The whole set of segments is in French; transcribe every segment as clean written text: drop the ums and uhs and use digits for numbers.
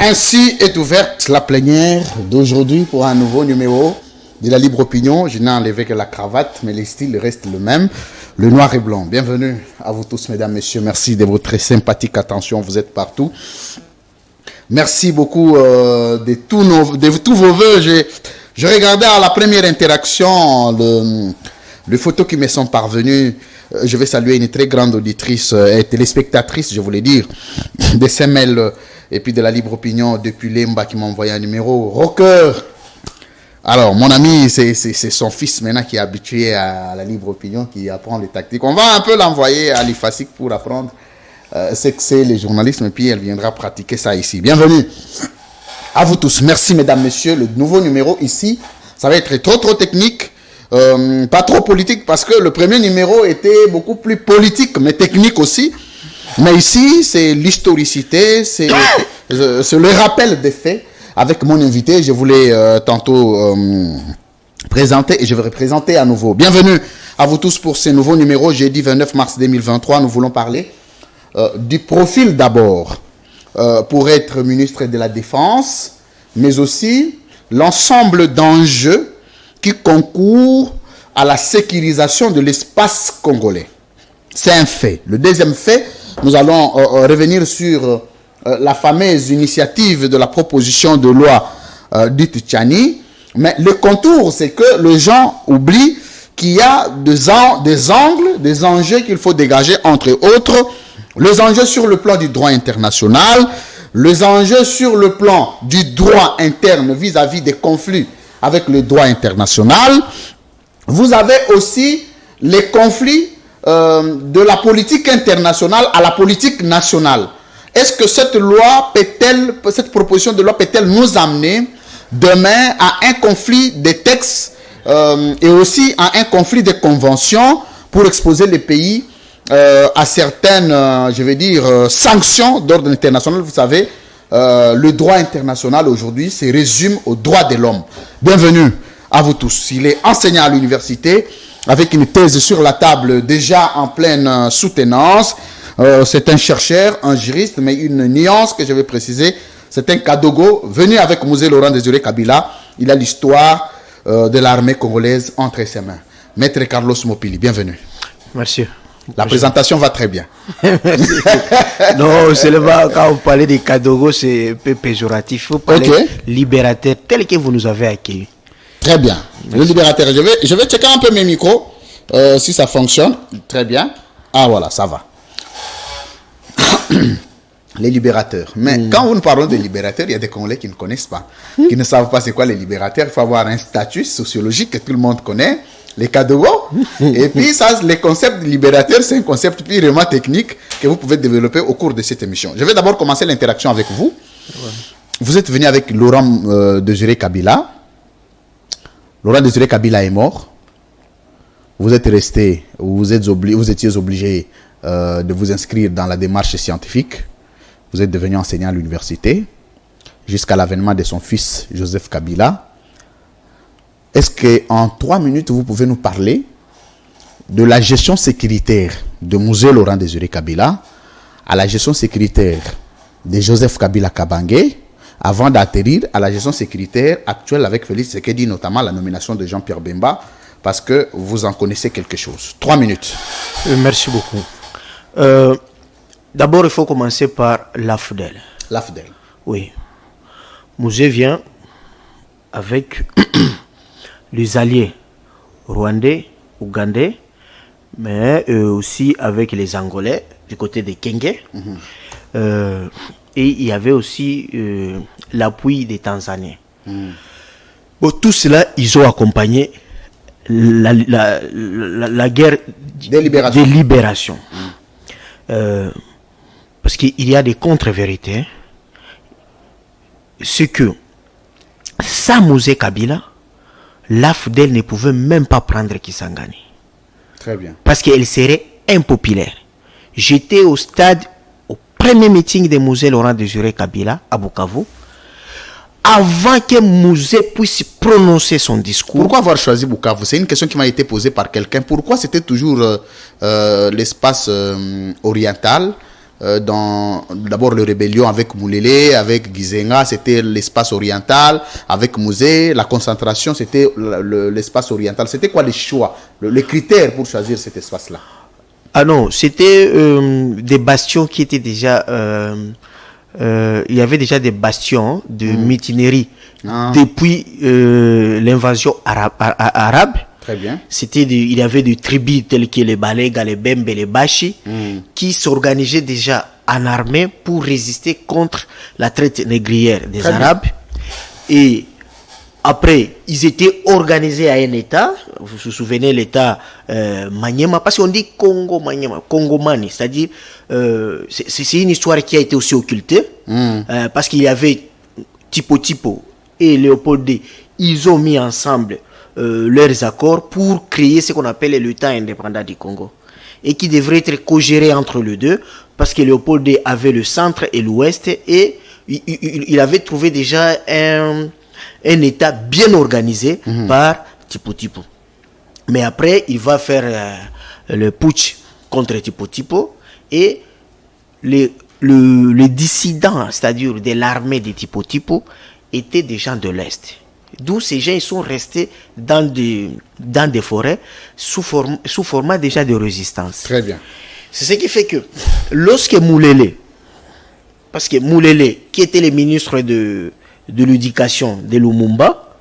Ainsi est ouverte la plénière d'aujourd'hui pour un nouveau numéro de la libre opinion. Je n'ai enlevé que la cravate, mais les styles restent le même, le noir et blanc. Bienvenue à vous tous, mesdames, messieurs. Merci de votre sympathique attention. Vous êtes partout. Merci beaucoup de tous vos voeux. Je regardais à la première interaction les photos qui me sont parvenues. Je vais saluer une très grande auditrice et téléspectatrice, je voulais dire, de SML et puis de la libre opinion depuis Lemba qui m'a envoyé un numéro. Rocker. Alors, mon ami, c'est son fils maintenant qui est habitué à la libre opinion, qui apprend les tactiques. On va un peu l'envoyer à l'IFASIC pour apprendre ce que c'est le journalisme et puis elle viendra pratiquer ça ici. Bienvenue à vous tous. Merci, mesdames, messieurs. Le nouveau numéro ici, ça va être trop technique. Pas trop politique parce que le premier numéro était beaucoup plus politique mais technique aussi, mais ici c'est l'historicité, c'est le rappel des faits avec mon invité. Je voulais tantôt présenter et je vais représenter à nouveau. Bienvenue à vous tous pour ce nouveau numéro. Jeudi 29 mars 2023, nous voulons parler du profil d'abord pour être ministre de la Défense, mais aussi l'ensemble d'enjeux qui concourt à la sécurisation de l'espace congolais. C'est un fait. Le deuxième fait, nous allons revenir sur la fameuse initiative de la proposition de loi dite Tchani. Mais le contour, c'est que les gens oublient qu'il y a des enjeux qu'il faut dégager, entre autres, les enjeux sur le plan du droit international, les enjeux sur le plan du droit interne vis-à-vis des conflits avec le droit international. Vous avez aussi les conflits de la politique internationale à la politique nationale. Est-ce que cette proposition de loi peut-elle nous amener demain à un conflit des textes et aussi à un conflit des conventions pour exposer les pays à certaines, sanctions d'ordre international? Vous savez, le droit international aujourd'hui se résume aux droits de l'homme. Bienvenue à vous tous. Il est enseignant à l'université avec une thèse sur la table déjà en pleine soutenance. C'est un chercheur, un juriste, mais une nuance que je vais préciser. C'est un Kadogo venu avec Mosé Laurent Désiré Kabila. Il a l'histoire de l'armée congolaise entre ses mains. Maître Carlos Mopili, bienvenue. Merci. La présentation va très bien. Non, seulement quand vous parlez de Kadogo, c'est un peu péjoratif. Il faut parler libérateur tel que vous nous avez accueillis. Très bien. Merci. Le libérateur. Je vais checker un peu mes micros, si ça fonctionne. Très bien. Ah voilà, ça va. Les libérateurs. Mais quand nous parlons des libérateurs, il y a des Congolais qui ne connaissent pas, qui ne savent pas c'est quoi les libérateurs. Il faut avoir un statut sociologique que tout le monde connaît. Les Kadogo. Et puis, ça, les concepts de libérateur, c'est un concept purement technique que vous pouvez développer au cours de cette émission. Je vais d'abord commencer l'interaction avec vous. Ouais. Vous êtes venu avec Laurent Désiré Kabila. Laurent Désiré Kabila est mort. Vous êtes resté, vous étiez obligé de vous inscrire dans la démarche scientifique. Vous êtes devenu enseignant à l'université jusqu'à l'avènement de son fils, Joseph Kabila. Est-ce qu'en 3 minutes, vous pouvez nous parler de la gestion sécuritaire de Mosé Laurent Désiré Kabila à la gestion sécuritaire de Joseph Kabila Kabange avant d'atterrir à la gestion sécuritaire actuelle avec Félix Tshisekedi, notamment la nomination de Jean-Pierre Bemba, parce que vous en connaissez quelque chose. 3 minutes. Merci beaucoup. D'abord, il faut commencer par l'AFDEL. L'AFDEL. Oui. Mosé vient avec les alliés rwandais, ougandais, mais aussi avec les Angolais du côté de Kenge. Et il y avait aussi l'appui des Tanzaniens. Bon, tout cela, ils ont accompagné la guerre de libération. Parce qu'il y a des contre-vérités. C'est que sans Mosé Kabila, l'AFDEL ne pouvait même pas prendre Kisangani. Très bien. Parce qu'elle serait impopulaire. J'étais au stade, au premier meeting de Mosé Laurent Désiré Kabila à Bukavu, avant que Mosé puisse prononcer son discours. Pourquoi avoir choisi Bukavu? C'est une question qui m'a été posée par quelqu'un. Pourquoi c'était toujours l'espace oriental? dans d'abord les rébellions avec Moulélé, avec Gizenga, c'était l'espace oriental, avec Mouzé, la concentration, c'était l'espace oriental. C'était quoi les choix, les critères pour choisir cet espace-là? Ah non, c'était des bastions qui étaient déjà... il y avait déjà des bastions de mutinerie depuis l'invasion arabe. Très bien. Il y avait des tribus telles que les Balega, les Bembe, les Bashi, qui s'organisaient déjà en armée pour résister contre la traite négrière des Arabes. Et après, ils étaient organisés à un État. Vous vous souvenez, l'État Maniema, parce qu'on dit Congo Maniema, Congo Mani, c'est-à-dire c'est une histoire qui a été aussi occultée, parce qu'il y avait Tipo et Léopold D. Ils ont mis ensemble leurs accords pour créer ce qu'on appelle l'État indépendant du Congo et qui devrait être co-géré entre les deux parce que Léopold D avait le centre et l'ouest et il avait trouvé déjà un État bien organisé par Tipo. Mais après, il va faire le putsch contre Tipo et les dissidents, c'est-à-dire de l'armée de Tipo, étaient des gens de l'Est. D'où ces gens ils sont restés dans des forêts sous format déjà de résistance. Très bien. C'est ce qui fait que lorsque Moulélé, parce que Moulélé, qui était le ministre de l'éducation de Lumumba,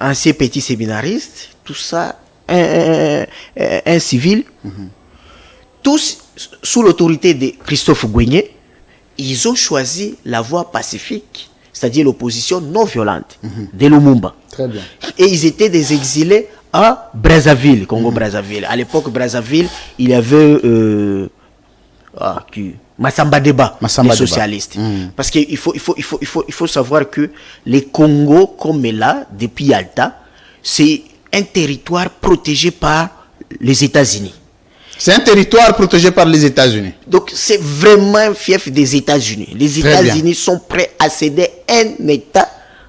ancien petit séminariste, tout ça, un civil, tous sous l'autorité de Christophe Gouigné, ils ont choisi la voie pacifique, c'est-à-dire l'opposition non violente de Lumumba. Très bien. Et ils étaient des exilés à Brazzaville, Congo-Brazzaville. À l'époque, Brazzaville, il y avait Massamba Deba, les socialistes. Parce qu'il faut savoir que les Congo, comme là, depuis Yalta, c'est un territoire protégé par les États-Unis. C'est un territoire protégé par les États-Unis. Donc, c'est vraiment un fief des États-Unis. Les États-Unis sont prêts à céder un État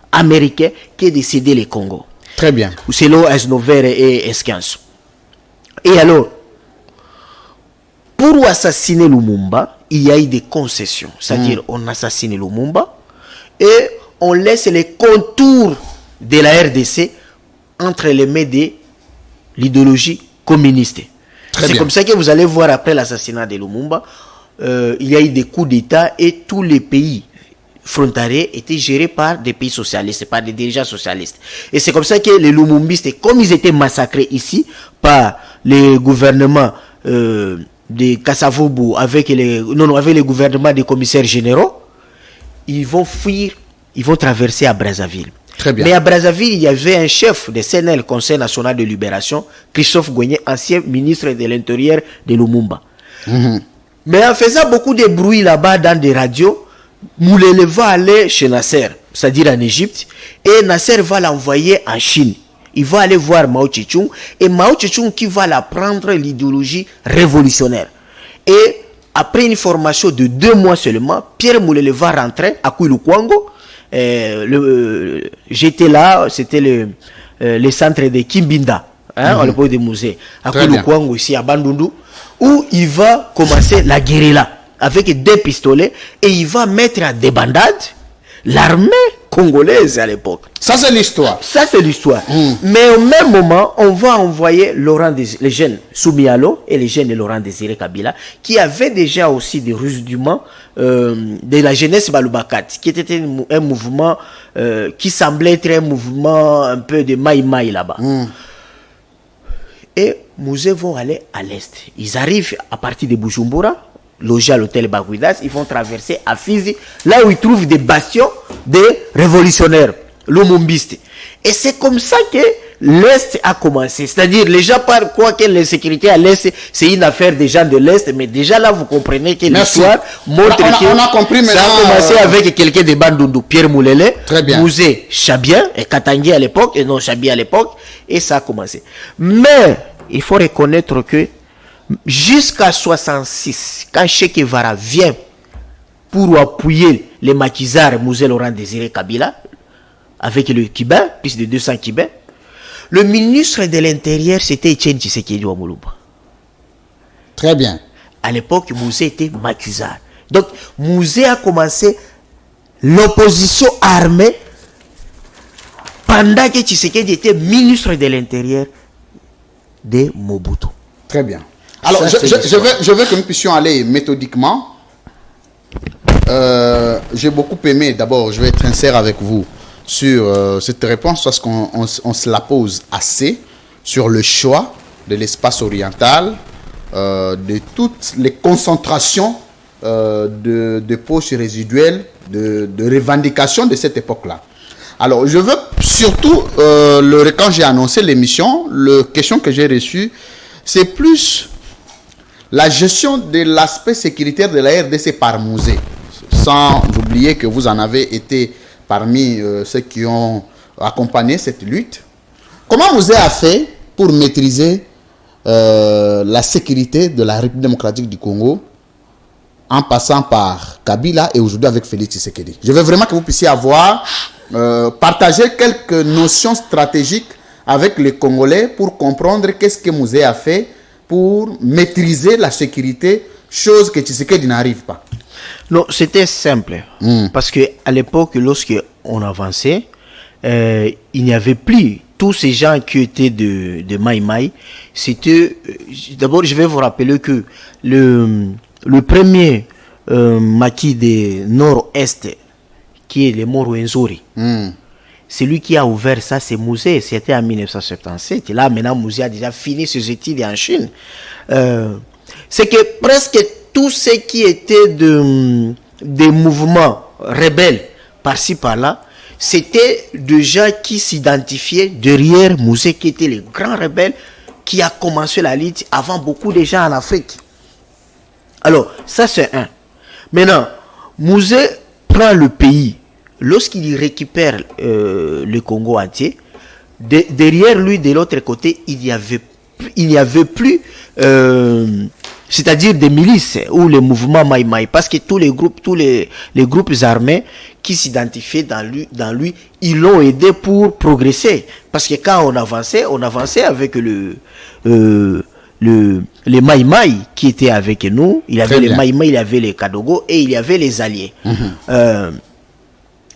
américain qui est de céder les Congo. Très bien. Selon Esnover et Esquince. Et alors, pour assassiner Lumumba, il y a eu des concessions. C'est-à-dire, on assassine Lumumba et on laisse les contours de la RDC entre les mains de l'idéologie communiste. C'est comme ça que vous allez voir après l'assassinat de Lumumba, il y a eu des coups d'État et tous les pays frontaliers étaient gérés par des pays socialistes, par des dirigeants socialistes. Et c'est comme ça que les Lumumbistes, comme ils étaient massacrés ici par les gouvernements de Kasavubu avec les gouvernements des commissaires généraux, ils vont fuir, ils vont traverser à Brazzaville. Très bien. Mais à Brazzaville, il y avait un chef de CNL, Conseil national de libération, Christophe Gouigné, ancien ministre de l'Intérieur de Lumumba. Mais en faisant beaucoup de bruit là-bas dans des radios, Moulélé va aller chez Nasser, c'est-à-dire en Égypte, et Nasser va l'envoyer en Chine. Il va aller voir Mao Tse-tung, et Mao Tse-tung qui va l'apprendre l'idéologie révolutionnaire. Et après une formation de 2 mois seulement, Pierre Moulélé va rentrer à Kouilou-Kwango. J'étais là, c'était le centre de Kimbinda, à l'époque des musées, à Kouilou-Kwango, ici à Bandundu, où il va commencer la guérilla avec 2 pistolets et il va mettre à débandade l'armée congolaise à l'époque. Ça, c'est l'histoire. Ça, c'est l'histoire. Mais au même moment, on va envoyer les jeunes Soumialo et les jeunes de Laurent Désiré Kabila, qui avaient déjà aussi des rudiments de la jeunesse Balubakat, qui était un mouvement qui semblait être un mouvement un peu de maï-maï là-bas. Et Mouzé vont aller à l'est. Ils arrivent à partir de Bujumbura, logés à l'hôtel Baguidas, ils vont traverser à Fizi, là où ils trouvent des bastions des révolutionnaires, lumumbistes. Et c'est comme ça que l'Est a commencé. C'est-à-dire, les gens parlent quoi que l'insécurité à l'Est, c'est une affaire des gens de l'Est, mais déjà là, vous comprenez que l'histoire montre que on a compris ça a commencé avec quelqu'un de Bandundu, Pierre Moulélé, Mouzé Chabien, et Katangui à l'époque, et non Chabien à l'époque, et ça a commencé. Mais, il faut reconnaître que jusqu'à 66, quand Che Guevara vient pour appuyer les maquisards Mouzé Laurent Désiré Kabila, avec le Cubain, plus de 200 Cubains, le ministre de l'Intérieur, c'était Etienne Tshisekedi Ouamoulouba. Très bien. À l'époque, Mouzé était maquisard. Donc, Mouzé a commencé l'opposition armée pendant que Tshisekedi était ministre de l'Intérieur de Mobutu. Très bien. Alors, je veux que nous puissions aller méthodiquement. J'ai beaucoup aimé, d'abord, je vais être sincère avec vous sur cette réponse parce qu'on se la pose assez sur le choix de l'espace oriental, de toutes les concentrations de poches résiduelles, de revendications de cette époque-là. Alors, je veux surtout, quand j'ai annoncé l'émission, la question que j'ai reçue, c'est plus la gestion de l'aspect sécuritaire de la RDC par Mouzé. Sans oublier que vous en avez été parmi ceux qui ont accompagné cette lutte. Comment Mouzé a fait pour maîtriser la sécurité de la République démocratique du Congo en passant par Kabila et aujourd'hui avec Félix Tshisekedi? Je veux vraiment que vous puissiez partager quelques notions stratégiques avec les Congolais pour comprendre qu'est-ce que Mouzé a fait pour maîtriser la sécurité, chose que Tshisekedi n'arrive pas. Non, c'était simple. Parce qu'à l'époque, lorsqu'on avançait, il n'y avait plus tous ces gens qui étaient de Maï Maï. C'était... D'abord, je vais vous rappeler que le premier maquis de Nord-Est, qui est le Moro-Enzori, c'est lui qui a ouvert ça, c'est Mouzé. C'était en 1977. Et là, maintenant, Mouzé a déjà fini ses études en Chine. C'est que presque tous ceux qui étaient des mouvements rebelles par-ci par-là, c'était des gens qui s'identifiaient derrière Mouzé, qui était le grand rebelle qui a commencé la lutte avant beaucoup de gens en Afrique. Alors, ça c'est un. Maintenant, Mouzé prend le pays. Lorsqu'il récupère le Congo entier, derrière lui, de l'autre côté, il n'y avait plus c'est-à-dire des milices ou les mouvements Maï Maï, parce que tous les groupes armés qui s'identifiaient dans lui, ils l'ont aidé pour progresser. Parce que quand on avançait avec les Maï Maï qui étaient avec nous. Il y avait les Maï Maï, il y avait les Kadogo et il y avait les alliés.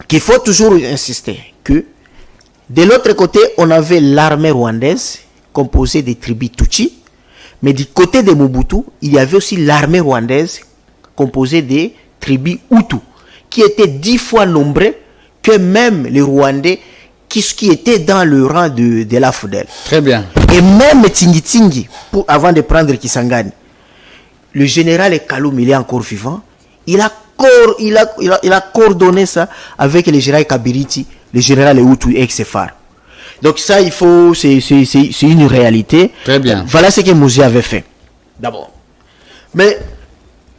Qu'il faut toujours insister que de l'autre côté, on avait l'armée rwandaise composée des tribus Tutsi. Mais du côté de Mobutu, il y avait aussi l'armée rwandaise composée des tribus Hutus, qui étaient 10 fois nombreux que même les Rwandais qui étaient dans le rang de la FDL. Très bien. Et même Tingi Tingi, avant de prendre Kisangani, le général Kaloum, il est encore vivant, il a coordonné ça avec le général Kabiriti, le général Hutu et Xefar. Donc ça, c'est une réalité. Très bien. Voilà ce que Mouzé avait fait, d'abord. Mais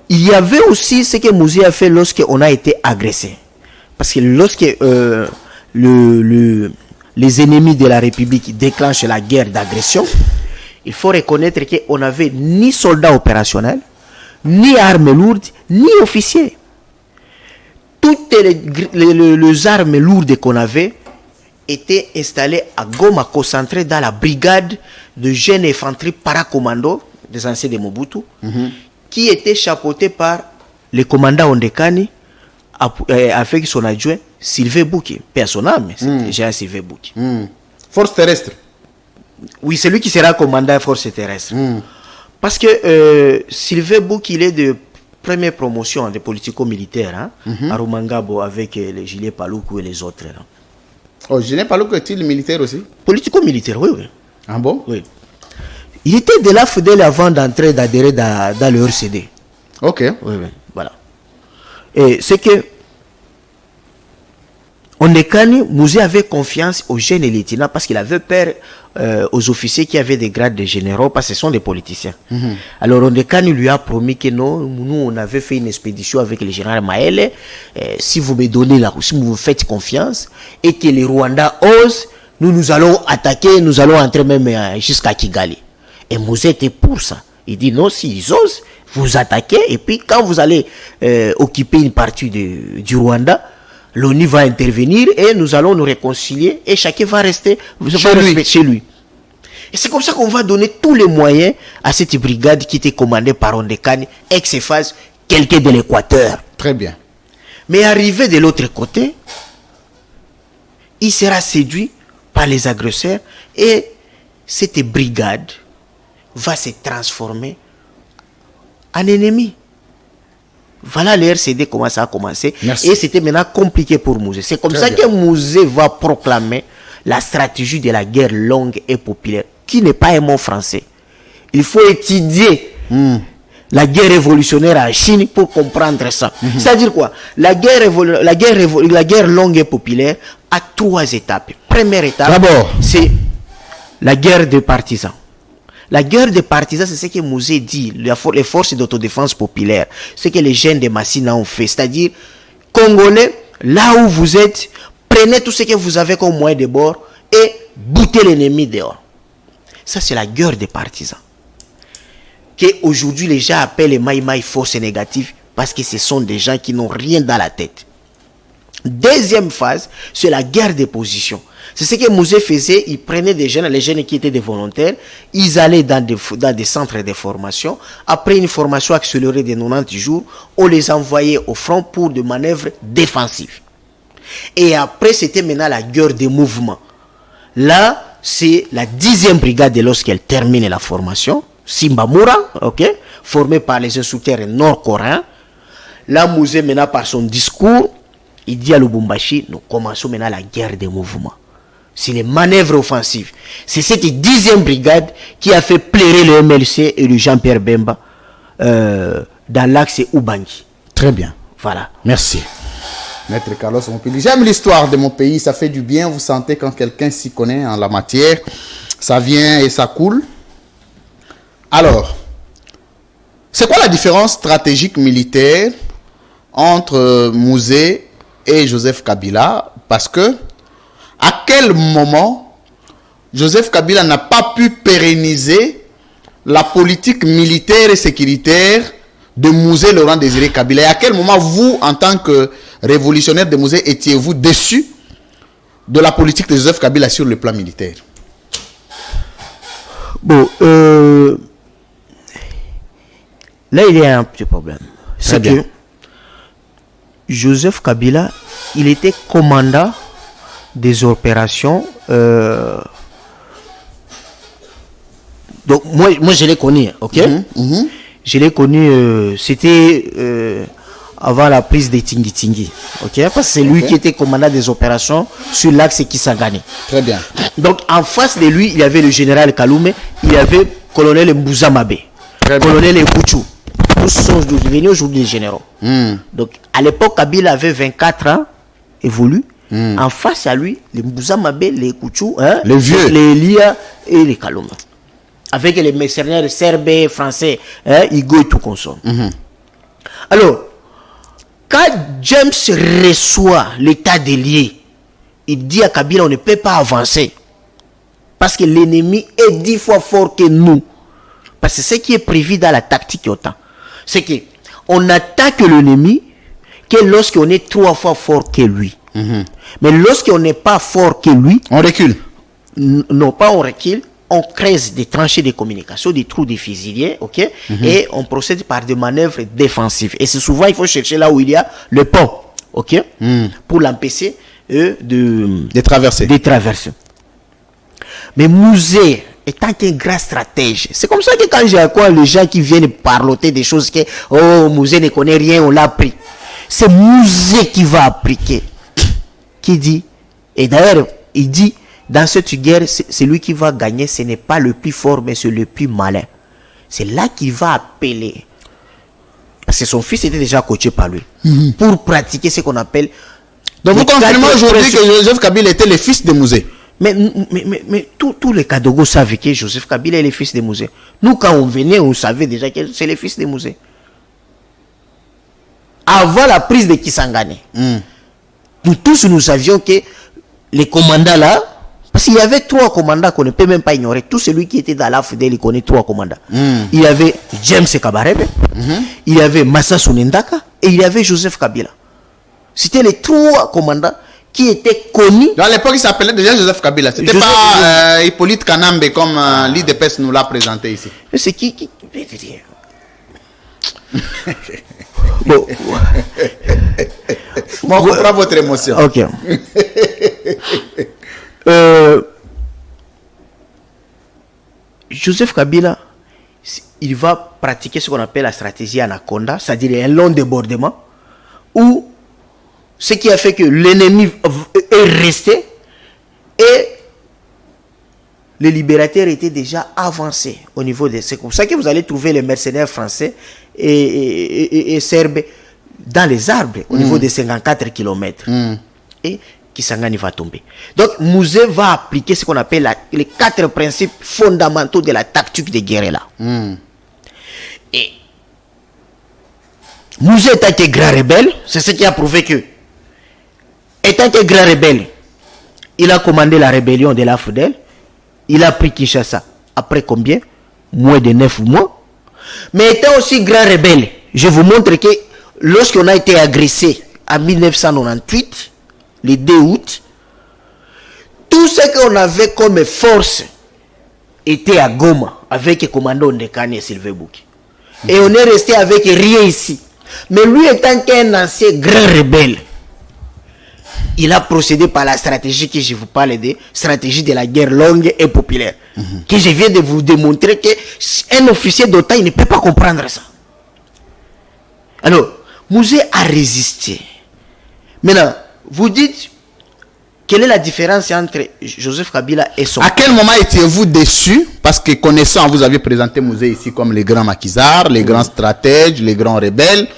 il y avait aussi ce que Mouzé a fait lorsqu'on a été agressé. Parce que lorsque les ennemis de la République déclenchent la guerre d'agression, il faut reconnaître qu'on n'avait ni soldats opérationnels, ni armes lourdes, ni officiers. Toutes les armes lourdes qu'on avait étaient installées à Goma, concentrées dans la brigade de jeunes infanterie paracommando des anciens de Mobutu, qui était chapeautée par le commandant Ondekani avec son adjoint Sylvain Bouki. Personnellement, c'est déjà Sylvain Bouki. Force terrestre. Oui, c'est lui qui sera commandant force terrestre. Parce que Sylvain Bouki, il est de première promotion des politico-militaires à Rumangabo avec les Gilets Paloukou et les autres. Là. Oh, Gilets Paloukou est-il militaire aussi? Politico-militaire, oui. Ah bon? Oui. Il était de la FDL avant d'adhérer dans le RCD. Ok. Oui, voilà. Et c'est que Ondekani, Mouzé avait confiance aux jeunes lieutenants parce qu'il avait peur aux officiers qui avaient des grades de généraux parce que ce sont des politiciens. Alors Ondekani lui a promis que non, nous on avait fait une expédition avec le général Maëlle. Si vous me donnez si vous me faites confiance et que les Rwandais osent, nous allons attaquer, nous allons entrer même jusqu'à Kigali. Et Mouzé était pour ça. Il dit non, s'ils osent, vous attaquez et puis quand vous allez occuper une partie du Rwanda, l'ONU va intervenir et nous allons nous réconcilier et chacun va rester chez lui. Et c'est comme ça qu'on va donner tous les moyens à cette brigade qui était commandée par Ondekane, ex-Eiffage, quelqu'un de l'Équateur. Très bien. Mais arrivé de l'autre côté, il sera séduit par les agresseurs et cette brigade va se transformer en ennemi. Voilà le RCD comment ça a commencé. Merci. Et c'était maintenant compliqué pour Mouzé. C'est comme Très ça bien. que Mouzé va proclamer la stratégie de la guerre longue et populaire, qui n'est pas un mot français. Il faut étudier la guerre révolutionnaire en Chine pour comprendre ça. C'est-à-dire quoi? La guerre longue et populaire a 3 étapes. Première étape, D'abord, c'est la guerre des partisans. La guerre des partisans, c'est ce que Mouzé dit, les forces d'autodéfense populaire, ce que les jeunes de Massina ont fait. C'est-à-dire, Congolais, là où vous êtes, prenez tout ce que vous avez comme moyen de bord et boutez l'ennemi dehors. Ça, c'est la guerre des partisans. Qu'aujourd'hui, les gens appellent les Maïmaï forces négatives parce que ce sont des gens qui n'ont rien dans la tête. Deuxième phase, c'est la guerre des positions. C'est ce que Mouzé faisait. Il prenait des jeunes, les jeunes qui étaient des volontaires, ils allaient dans des centres de formation. Après une formation accélérée de 90 jours, on les envoyait au front pour des manœuvres défensives. Et après, c'était maintenant la guerre des mouvements. Là, c'est la 10e brigade lorsqu'elle termine la formation, Simbamura, formée par les instructeurs nord-coréens. Là, Mouzé, maintenant, par son discours, il dit à Lubumbashi, nous commençons maintenant la guerre des mouvements. C'est les manœuvres offensives. C'est cette 10e brigade qui a fait pleurer le MLC et le Jean-Pierre Bemba dans l'axe Ubangi. très bien. Voilà. Merci. Maître Carlos Mompili. J'aime l'histoire de mon pays, ça fait du bien. Vous sentez quand quelqu'un s'y connaît en la matière, ça vient et ça coule. Alors, c'est quoi la différence stratégique militaire entre Mouzé et Joseph Kabila? Parce que, à quel moment Joseph Kabila n'a pas pu pérenniser la politique militaire et sécuritaire de Mouzé Laurent Désiré Kabila? Et à quel moment vous, en tant que révolutionnaire de Mouzé, étiez-vous déçu de la politique de Joseph Kabila sur le plan militaire? Bon, là il y a un petit problème. C'est que Joseph Kabila, il était commandant des opérations. Donc moi je l'ai connu, ok. Je l'ai connu, c'était avant la prise de Tingi, ok. Parce que c'est lui qui était commandant des opérations sur l'axe Kisangani. Très bien. Donc en face de lui, il y avait le général Kaloume, il y avait colonel Mbouza Mabé, colonel Ekouchou. Tous sont devenus aujourd'hui des généraux. Donc à l'époque, Kabila avait 24 ans, évolue. En face à lui, les Mbouza Mabé, les Ekouchou, les vieux, les Lia et les Kaloume. Avec les mercenaires serbes, français, Igo et tout consomme. Alors, quand James reçoit l'état des liés, il dit à Kabila, on ne peut pas avancer. Parce que l'ennemi est 10 fois fort que nous. Parce que ce qui est prévu dans la tactique OTAN, c'est qu'on attaque l'ennemi que lorsqu'on est 3 fois fort que lui. Mais lorsqu'on n'est pas fort que lui, on recule. Non, pas on recule. On creuse des tranchées de communication, des trous des fusiliers, ok, et on procède par des manœuvres défensives. Et c'est souvent, il faut chercher là où il y a le pont, ok, pour l'empêcher de traverser. Mais Mouzé, étant qu'un grand stratège, c'est comme ça que quand j'ai à quoi les gens qui viennent parloter des choses que, oh, Mouzé ne connaît rien, on l'a appris. C'est Mouzé qui va appliquer. Qui dit, et d'ailleurs, il dit, dans cette guerre, c'est lui qui va gagner. Ce n'est pas le plus fort, mais c'est le plus malin. C'est là qu'il va appeler. Parce que son fils était déjà coaché par lui. Pour pratiquer ce qu'on appelle... Donc vous confirmez aujourd'hui que Joseph Kabila était le fils de Mouzé? Mais tous les Kadogos savaient que Joseph Kabila est le fils de Mouzé. Nous, quand on venait, on savait déjà que c'est le fils de Mouzé. Avant la prise de Kisangani, nous tous, nous savions que les commandants là, parce qu'il y avait 3 commandants qu'on ne peut même pas ignorer. Tout celui qui était dans la FDL, il connaît 3 commandants. Il y avait James Kabarebe, il y avait Massa Sounendaka et il y avait Joseph Kabila. C'était les 3 commandants qui était connu. À l'époque, il s'appelait déjà Joseph Kabila. C'était pas Hippolyte Kanambe comme l'IDPS nous l'a présenté ici. C'est qui bon. Moi, je comprends votre émotion. Ok. Joseph Kabila, il va pratiquer ce qu'on appelle la stratégie Anaconda, c'est-à-dire un long débordement, où ce qui a fait que l'ennemi est resté et les libérateurs étaient déjà avancés au niveau des... C'est comme ça que vous allez trouver les mercenaires français et serbes dans les arbres au niveau des 54 km. Et Kisangani va tomber. Donc, Mouzé va appliquer ce qu'on appelle les 4 principes fondamentaux de la tactique de guerre là. Et Mouzé étant un grand rebelle, c'est ce qui a prouvé que, étant un grand rebelle, il a commandé la rébellion de la FDL, il a pris Kinshasa. Après combien? Moins de 9 mois. Mais étant aussi grand rebelle, je vous montre que lorsqu'on a été agressé en 1998, le 2 août, tout ce qu'on avait comme force était à Goma avec le commandant Ndekane et Sylvain Bouki. Et on est resté avec rien ici. Mais lui étant qu'un ancien grand rebelle, il a procédé par la stratégie que je vous parle de, stratégie de la guerre longue et populaire. Que je viens de vous démontrer qu'un officier d'OTAN ne peut pas comprendre ça. Alors, Mouzé a résisté. Maintenant, vous dites, quelle est la différence entre Joseph Kabila et son... À quel moment étiez-vous déçu? Parce que connaissant, vous avez présenté Mouzé ici comme les grands maquisards, les grands stratèges, les grands rebelles.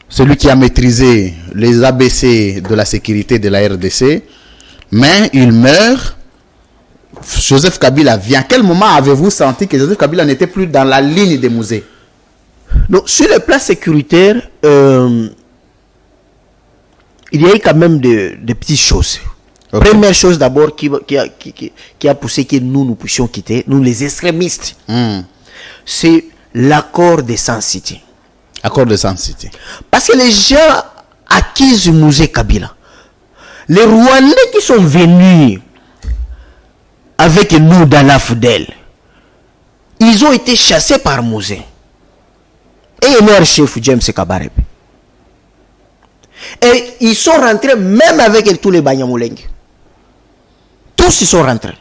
Celui qui a maîtrisé les ABC de la sécurité de la RDC. Mais il meurt. Joseph Kabila vient. À quel moment avez-vous senti que Joseph Kabila n'était plus dans la ligne des Mouzé? Donc, sur le plan sécuritaire, il y a eu quand même de petites choses. Okay. Première chose d'abord qui a poussé que nous puissions quitter, nous les extrémistes, c'est l'accord de Sun City. Accord de Sun City. Parce que les gens accusent Mouzé Kabila. Les Rwandais qui sont venus avec nous dans la FDL, ils ont été chassés par Mouzé. Et leur chef James Kabarebe. Et ils sont rentrés même avec tous les Banyamuleng. Tous ils sont rentrés.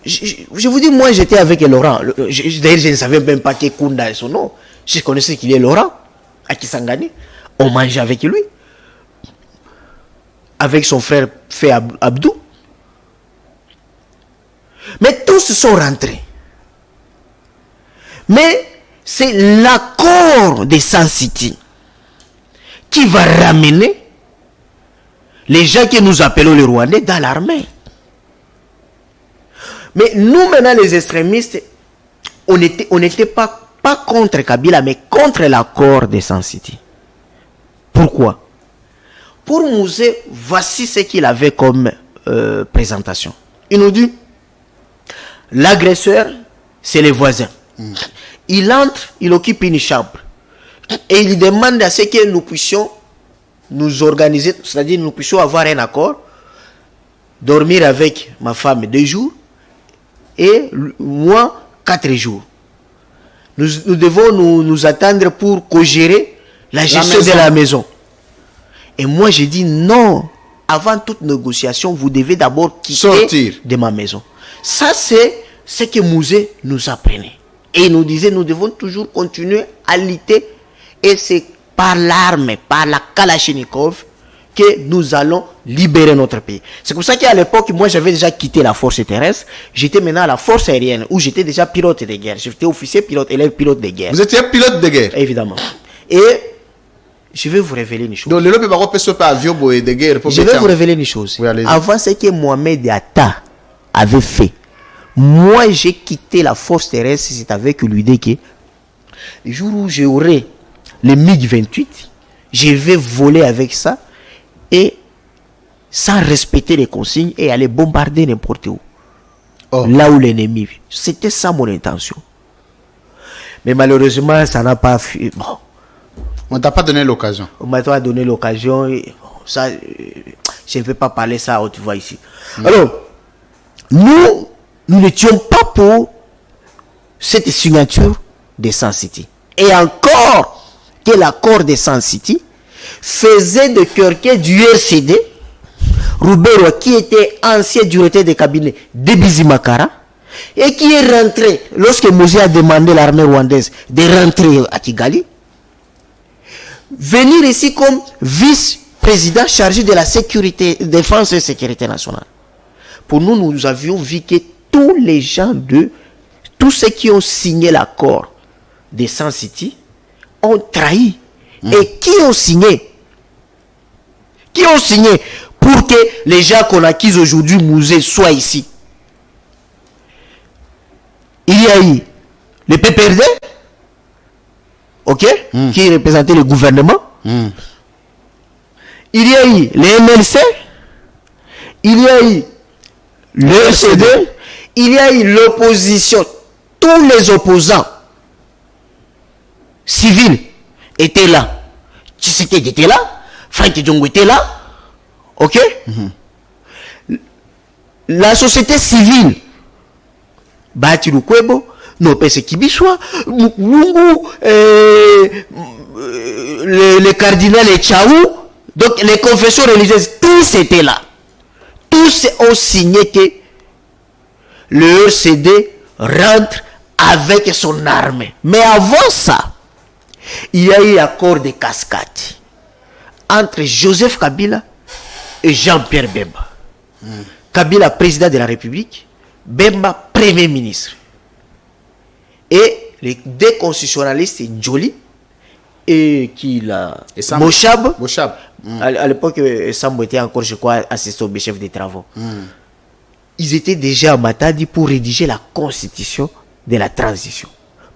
Je vous dis, moi j'étais avec Laurent. D'ailleurs, je ne savais même pas que Kunda est son nom. Je connaissais qu'il est Laurent, à Kisangani. On mangeait avec lui. Avec son frère Fé Abdou. Mais tous sont rentrés. Mais c'est l'accord de Sun City qui va ramener les gens que nous appelons les Rwandais dans l'armée. Mais nous, maintenant, les extrémistes, on n'était pas contre Kabila, mais contre l'accord de Sun City. Pourquoi? Pour Mouzé, voici ce qu'il avait comme présentation. Il nous dit, l'agresseur, c'est les voisins. Il entre, il occupe une chambre. Et il demande à ce que nous puissions nous organiser, c'est-à-dire nous puissions avoir un accord, dormir avec ma femme 2 jours et moi 4 jours. Nous devons nous attendre pour co-gérer la gestion de la maison. Et moi j'ai dit non, avant toute négociation, vous devez d'abord sortir de ma maison. Ça c'est ce que Mouzé nous apprenait. Et il nous disait, nous devons toujours continuer à lutter. Et c'est par l'arme, par la Kalachnikov, que nous allons libérer notre pays. C'est pour ça qu'à l'époque, moi j'avais déjà quitté la force terrestre. J'étais maintenant à la force aérienne, où j'étais déjà pilote de guerre. J'étais officier pilote, élève pilote de guerre. Vous étiez pilote de guerre? Évidemment. Et je vais vous révéler une chose. Donc, je vais vous révéler une chose. Oui, avant ce que Mohamed Atta avait fait, moi j'ai quitté la force terrestre, c'est avec l'idée que le jour où j'aurai le MiG-28, je vais voler avec ça et sans respecter les consignes et aller bombarder n'importe où. Là où l'ennemi vit. C'était ça mon intention. Mais malheureusement, ça n'a pas fait. Bon. On ne t'a pas donné l'occasion. On m'a pas donné l'occasion. Ça, Je ne peux pas parler ça, tu vois ici. Alors, nous n'étions pas pour cette signature de Sun City. Et encore que l'accord de Sun City faisait de Kerké du RCD, Roubero, qui était ancien directeur de cabinet de Bizimakara, et qui est rentré, lorsque Mosé a demandé à l'armée rwandaise de rentrer à Kigali, venir ici comme vice-président chargé de la sécurité, défense et sécurité nationale. Pour nous, nous avions vu que tous les gens tous ceux qui ont signé l'accord de Sun City ont trahi. Et qui ont signé pour que les gens qu'on acquise aujourd'hui, Musée, soient ici. Il y a eu le PPRD, ok, qui représentait le gouvernement. Il y a eu les MLC, il y a eu le RCD, il y a eu l'opposition. Tous les opposants civils étaient là. Tshisekedi était là, Frank Djongo était là, ok. La société civile, Bati Lukwebo, Nopese Kibiswa, Lungu, le cardinal et Tchaou, donc les confessions religieuses, tous étaient là. Tous ont signé que le RCD rentre avec son armée. Mais avant ça, il y a eu accord de cascade entre Joseph Kabila et Jean-Pierre Bemba. Kabila, président de la République, Bemba, premier ministre. Et les deux constitutionnalistes, Njoli et Moshab. À l'époque, Sambo était encore, je crois, assistant au chef des travaux. Ils étaient déjà à Matadi pour rédiger la constitution de la transition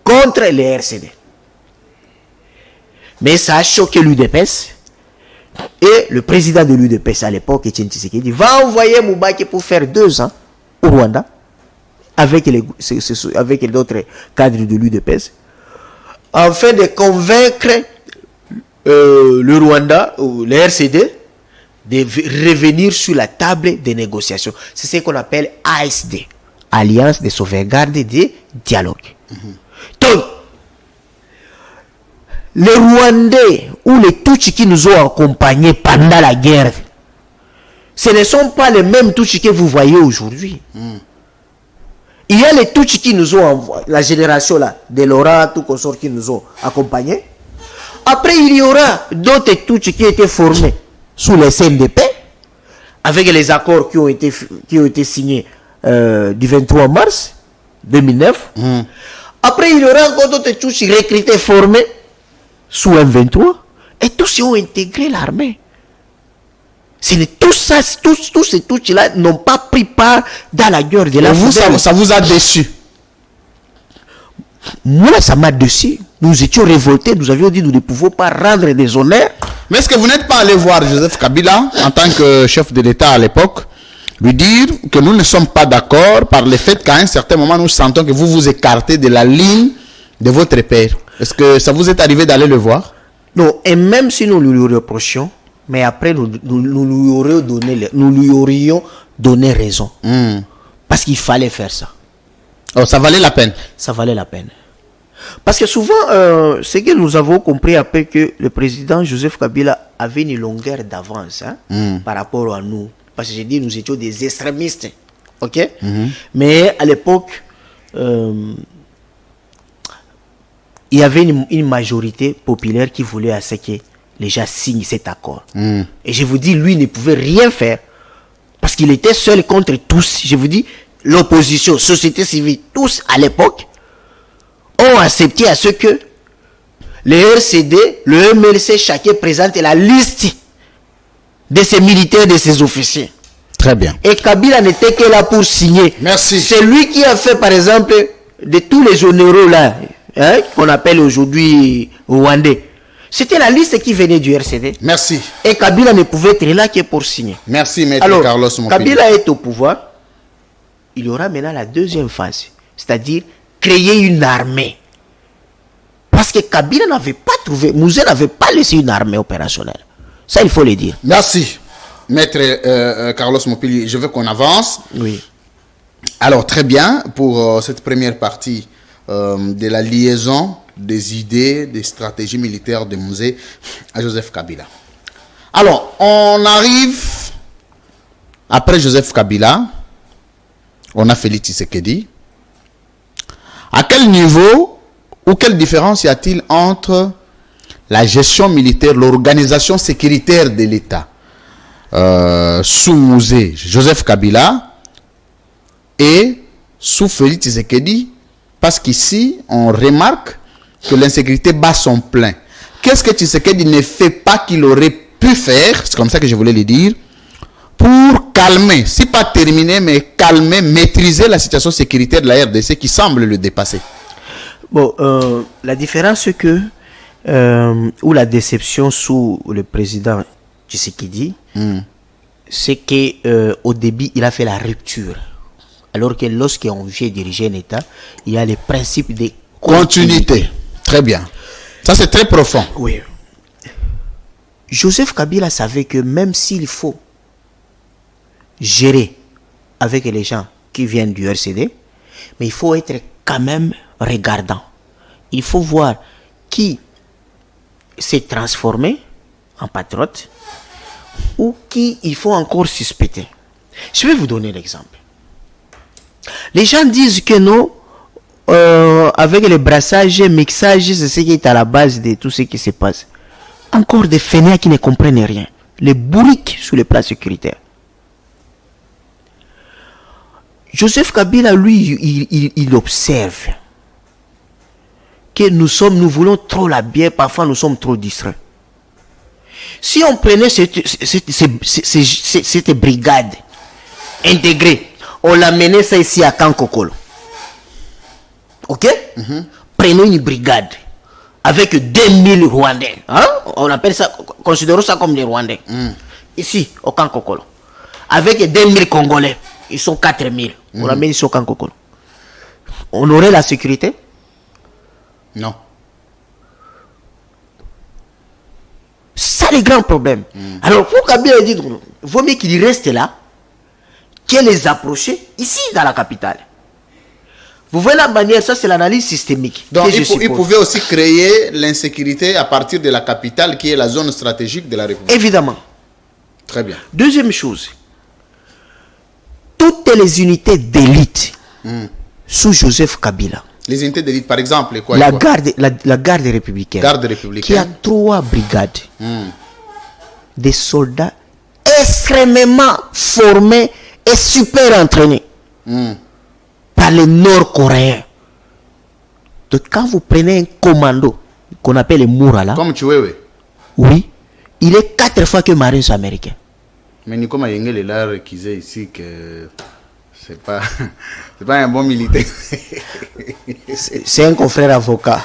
contre les RCD. Mais ça a choqué l'UDPS. Et le président de l'UDPS à l'époque, Etienne Tshisekedi, va envoyer Moubaki pour faire 2 ans au Rwanda avec d'autres cadres de l'UDPS afin de convaincre le Rwanda ou le RCD de revenir sur la table des négociations. C'est ce qu'on appelle ASD, Alliance de sauvegarde des dialogues. Donc, les Rwandais ou les Tutsis qui nous ont accompagnés pendant la guerre, ce ne sont pas les mêmes Tutsis que vous voyez aujourd'hui. Il y a les Tutsis qui nous ont envoyés, la génération là, de Laura, tout consort qui nous ont accompagnés. Après, il y aura d'autres Tutsis qui ont été formés sous les CNDP, avec les accords qui ont été signés du 23 mars 2009. Après, il y aura encore d'autres Tutsis recrutés, formés sous M23, et tous ils ont intégré l'armée. Tous ces Tutsis-là n'ont pas pris part dans la guerre de la Fondelle. Ça vous a déçu? Moi, ça m'a déçu. Nous étions révoltés, nous avions dit nous ne pouvons pas rendre des honneurs. Mais est-ce que vous n'êtes pas allé voir Joseph Kabila, en tant que chef de l'État à l'époque, lui dire que nous ne sommes pas d'accord par le fait qu'à un certain moment, nous sentons que vous vous écartez de la ligne de votre père? Est-ce que ça vous est arrivé d'aller le voir? Non, et même si nous lui reprochions, mais après nous lui aurions donné raison. Parce qu'il fallait faire ça. Oh, ça valait la peine? Ça valait la peine. Parce que souvent, c'est que nous avons compris après que le président Joseph Kabila avait une longueur d'avance par rapport à nous. Parce que j'ai dit, nous étions des extrémistes. Ok? Mais à l'époque, il y avait une majorité populaire qui voulait à ce que les gens signent cet accord. Et je vous dis, lui ne pouvait rien faire parce qu'il était seul contre tous. Je vous dis, l'opposition, société civile, tous à l'époque ont accepté à ce que le RCD, le MLC, chacun présente la liste de ses militaires, de ses officiers. Très bien. Et Kabila n'était que là pour signer. Merci. C'est lui qui a fait, par exemple, de tous les généraux là, qu'on appelle aujourd'hui Rwandais. C'était la liste qui venait du RCD. Merci. Et Kabila ne pouvait être là que pour signer. Merci, maître Alors, Carlos Mopili. Kabila est au pouvoir. Il y aura maintenant la deuxième phase, c'est-à-dire créer une armée. Parce que Kabila n'avait pas trouvé, Mouzé n'avait pas laissé une armée opérationnelle. Ça, il faut le dire. Merci. Maître Carlos Mopili, je veux qu'on avance. Oui. Alors, très bien, pour cette première partie de la liaison des idées, des stratégies militaires de Musée à Joseph Kabila. Alors, on arrive, après Joseph Kabila, on a Félix Tshisekedi. À quel niveau ou quelle différence y a-t-il entre la gestion militaire, l'organisation sécuritaire de l'État sous Musée Joseph Kabila et sous Félix Tshisekedi? Parce qu'ici, on remarque que l'insécurité bat son plein. Qu'est-ce que Tshisekedi ne fait pas qu'il aurait pu faire, c'est comme ça que je voulais le dire, pour calmer, si pas terminer, mais calmer, maîtriser la situation sécuritaire de la RDC qui semble le dépasser? Bon, la différence c'est que, ou la déception sous le président Tshisekedi, c'est qu'au début, il a fait la rupture. Alors que lorsqu'on vient diriger un État, il y a les principes de continuité. Très bien. Ça, c'est très profond. Oui. Joseph Kabila savait que même s'il faut gérer avec les gens qui viennent du RCD, mais il faut être quand même regardant. Il faut voir qui s'est transformé en patriote ou qui il faut encore suspecter. Je vais vous donner l'exemple. Les gens disent que non, avec les brassages, mixages, c'est ce qui est à la base de tout ce qui se passe. Encore des fainéants qui ne comprennent rien. Les bourriques sur le plan sécuritaire. Joseph Kabila, lui, il observe que nous voulons trop la bière, parfois nous sommes trop distraits. Si on prenait cette brigade intégrée, on l'amenait ça ici à Kankokolo. Ok? Prenons une brigade avec 2000 Rwandais. Hein? On appelle ça, considérons ça comme des Rwandais. Ici, au Kankokolo. Avec 2000 Congolais. Ils sont 4000. On l'amène ici au Kankokolo. On aurait la sécurité? Non. C'est ça le grand problème. Alors, pour Kabila dit, il vaut mieux qu'il reste là, que les approcher ici dans la capitale. Vous voyez la manière, ça c'est l'analyse systémique. Donc il pouvait aussi créer l'insécurité à partir de la capitale qui est la zone stratégique de la République. Évidemment. Très bien. Deuxième chose, toutes les unités d'élite sous Joseph Kabila. Les unités d'élite, par exemple, quoi? La garde républicaine. Garde républicaine. Qui a 3 brigades. Des soldats extrêmement formés et super entraînés par les Nord-Coréens. Donc quand vous prenez un commando qu'on appelle le Mourala, comme Tchouéwe, oui, il est 4 fois que Marines américains. Mais Nico Mayengel est là réquisé ici que c'est pas un bon militaire. C'est un confrère avocat.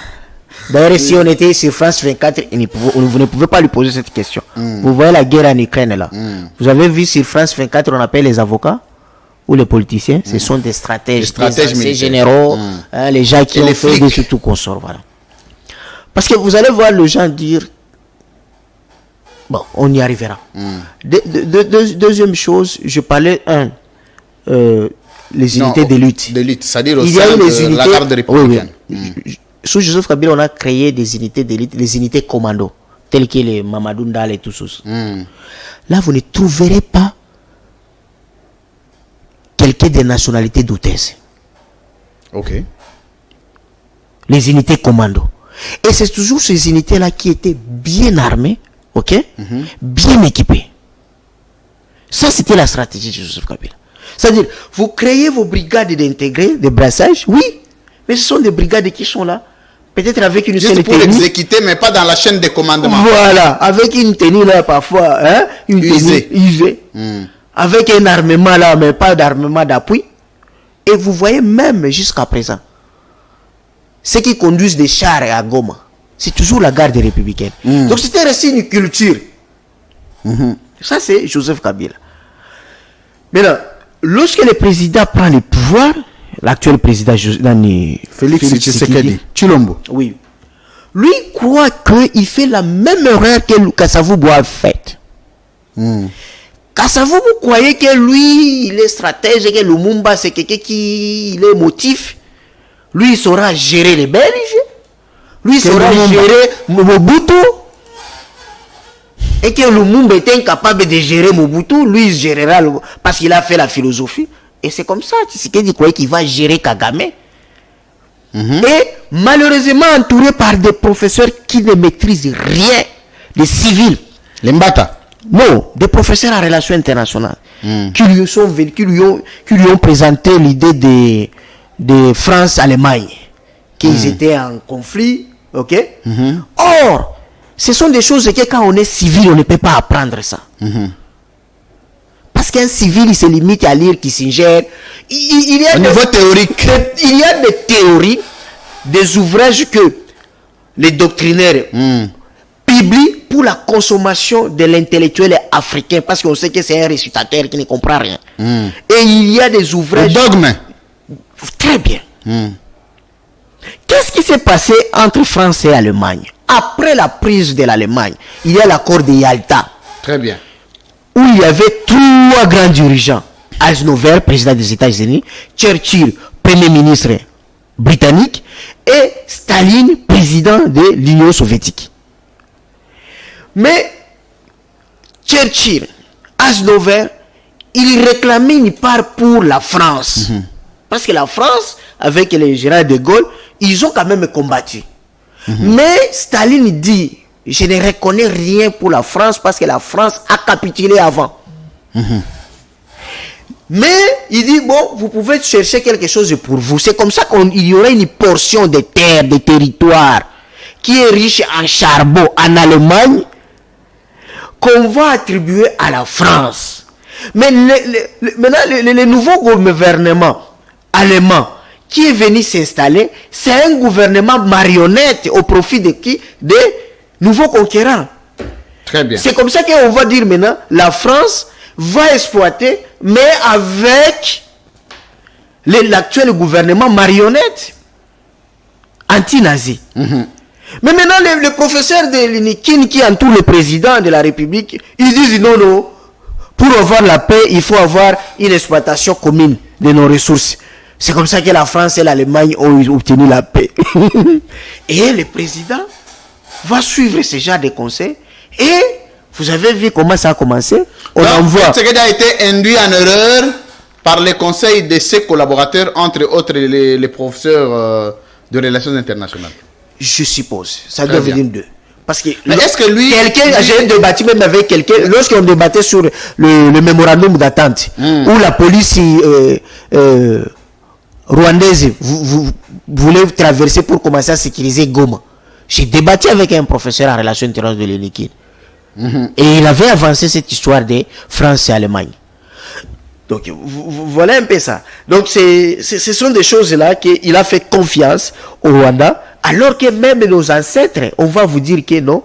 D'ailleurs, si on était sur France 24, vous ne pouvez pas lui poser cette question. Vous voyez la guerre en Ukraine là. Vous avez vu sur France 24, on appelle les avocats ou les politiciens. Ce sont des stratèges des généraux, les gens qui ont fait des tout consort. Voilà. Parce que vous allez voir les gens dire, bon, on y arrivera. Deuxième chose, je parlais, les unités d'élite. D'élite, c'est-à-dire il y a les unités, la garde républicaine. Oui. Sous Joseph Kabila, on a créé des unités d'élite, les unités commando, telles que les Mamadou Ndal et tout ça. Là, vous ne trouverez pas quelqu'un de nationalité douteuse. Ok. Les unités commando. Et c'est toujours ces unités-là qui étaient bien armées, ok, bien équipées. Ça, c'était la stratégie de Joseph Kabila. C'est-à-dire, vous créez vos brigades d'intégrer, de brassage, oui, mais ce sont des brigades qui sont là, peut-être avec une juste pour exécuter, mais pas dans la chaîne de commandement. Voilà, avec une tenue là, parfois, hein, une tenue usée, avec un armement là, mais pas d'armement d'appui. Et vous voyez même jusqu'à présent, ceux qui conduisent des chars à Goma, c'est toujours la garde républicaine. Donc c'était resté une culture. Ça, c'est Joseph Kabila. Maintenant, lorsque le président prend le pouvoir, l'actuel président Félix Tshisekedi Tshilombo, oui, lui croit qu'il fait la même erreur que Kasavubu a faite. Kassavou, vous croyez que lui, il est stratège et que Lumumba, c'est quelqu'un qui il est motif? Lui, il saura gérer les Belges. Lui, il saura gérer Mobutu. Et que Lumumba était incapable de gérer Mobutu, lui, il gérera parce qu'il a fait la philosophie. Et c'est comme ça, Tshisekedi croyait qu'il va gérer Kagame. Et malheureusement entouré par des professeurs qui ne maîtrisent rien, des civils. Les Mbata. Non, des professeurs en relations internationales qui lui ont présenté l'idée de France-Allemagne, qu'ils étaient en conflit, ok? Or, ce sont des choses que quand on est civil, on ne peut pas apprendre ça. Parce qu'un civil, il se limite à lire Kissinger. Il y a au niveau théorique. Il y a des théories, des ouvrages que les doctrinaires publient pour la consommation de l'intellectuel africain, parce qu'on sait que c'est un récitateur qui ne comprend rien. Et il y a des ouvrages... Le dogme. Très bien. Qu'est-ce qui s'est passé entre France et Allemagne? Après la prise de l'Allemagne, il y a l'accord de Yalta. Très bien. Où il y avait 3 grands dirigeants. Eisenhower, président des États-Unis, Churchill, premier ministre britannique, et Staline, président de l'Union soviétique. Mais Churchill, Eisenhower, il réclamait une part pour la France. Parce que la France, avec le général de Gaulle, ils ont quand même combattu. Mais Staline dit, je ne reconnais rien pour la France parce que la France a capitulé avant. Mais il dit, bon, vous pouvez chercher quelque chose pour vous. C'est comme ça qu'il y aurait une portion de terre, de territoire, qui est riche en charbon en Allemagne, qu'on va attribuer à la France. Mais maintenant, le nouveau gouvernement allemand qui est venu s'installer, c'est un gouvernement marionnette au profit de qui? Des nouveaux conquérants. Très bien. C'est comme ça qu'on va dire maintenant, la France va exploiter, mais avec l'actuel gouvernement marionnette anti-nazi. Mais maintenant, les professeurs de l'INIKIN qui entourent le président de la République, ils disent non, non, pour avoir la paix, il faut avoir une exploitation commune de nos ressources. C'est comme ça que la France et l'Allemagne ont obtenu la paix. Et le président va suivre ce genre de conseils. Et vous avez vu comment ça a commencé? On envoie. Ce qui a été induit en erreur par les conseils de ses collaborateurs, entre autres les professeurs de relations internationales. Je suppose. Ça doit venir d'eux. Parce que est-ce que lui... J'ai débattu même avec quelqu'un, lorsqu'on débattait sur le mémorandum d'attente, où la police rwandaise voulait traverser pour commencer à sécuriser Goma. J'ai débattu avec un professeur en relations internationales de l'UNIKIN. Et il avait avancé cette histoire de France et Allemagne. Donc, voilà un peu ça. Donc, ce sont des choses-là qu'il a fait confiance au Rwanda, alors que même nos ancêtres, on va vous dire que non,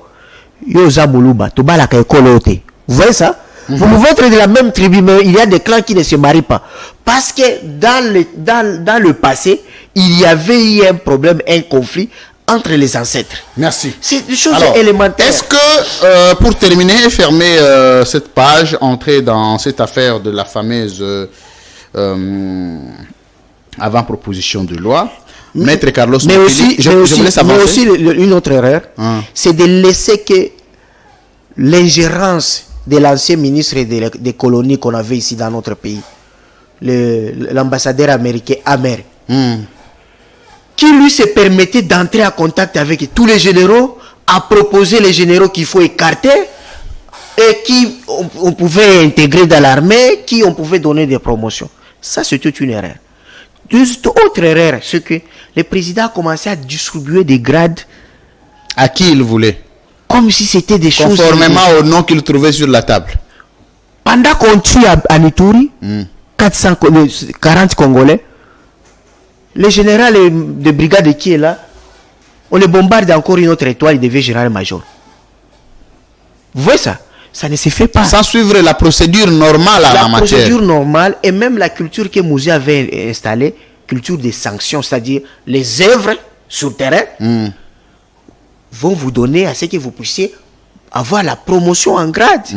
Yoza Muluba, Tobala Kaikolote. Vous voyez ça? Vous pouvez être de la même tribu, mais il y a des clans qui ne se marient pas. Parce que dans le passé, il y avait eu un problème, un conflit entre les ancêtres. Merci. C'est des choses élémentaires. Est-ce que, pour terminer, fermer cette page, entrer dans cette affaire de la fameuse avant-proposition de loi, Maître Carlos Mopili, je vous laisse avancer. Mais aussi, une autre erreur, c'est de laisser que l'ingérence de l'ancien ministre des colonies qu'on avait ici dans notre pays, l'ambassadeur américain Amer, qui lui se permettait d'entrer en contact avec tous les généraux, à proposer les généraux qu'il faut écarter et qui on pouvait intégrer dans l'armée, qui on pouvait donner des promotions. Ça, c'est toute une erreur. Autre erreur, c'est que le président a commencé à distribuer des grades à qui il voulait, comme si c'était des choses... Conformément au nom qu'il trouvait sur la table. Pendant qu'on tue à Ituri, 40 Congolais, le général de brigade qui est là, on le bombarde encore une autre étoile, il devient général-major. Vous voyez ça? Ça ne se fait pas. Sans suivre la procédure normale en matière. La procédure normale et même la culture que Mouzé avait installée, culture des sanctions, c'est-à-dire les œuvres sur terrain, vont vous donner à ce que vous puissiez avoir la promotion en grade.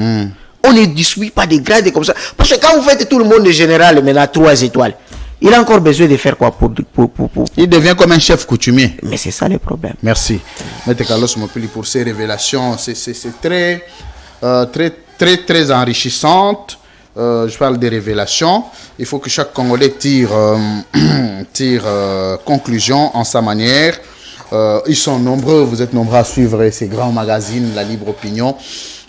On ne distribue pas des grades comme ça. Parce que quand vous faites tout le monde de général, maintenant 3 étoiles, il a encore besoin de faire quoi pour... Il devient comme un chef coutumier. Mais c'est ça le problème. Merci. Maître Carlos Mopili pour ces révélations. C'est très, très enrichissante. Je parle des révélations. Il faut que chaque Congolais tire conclusion en sa manière. Ils sont nombreux, vous êtes nombreux à suivre ces grands magazines, La Libre Opinion.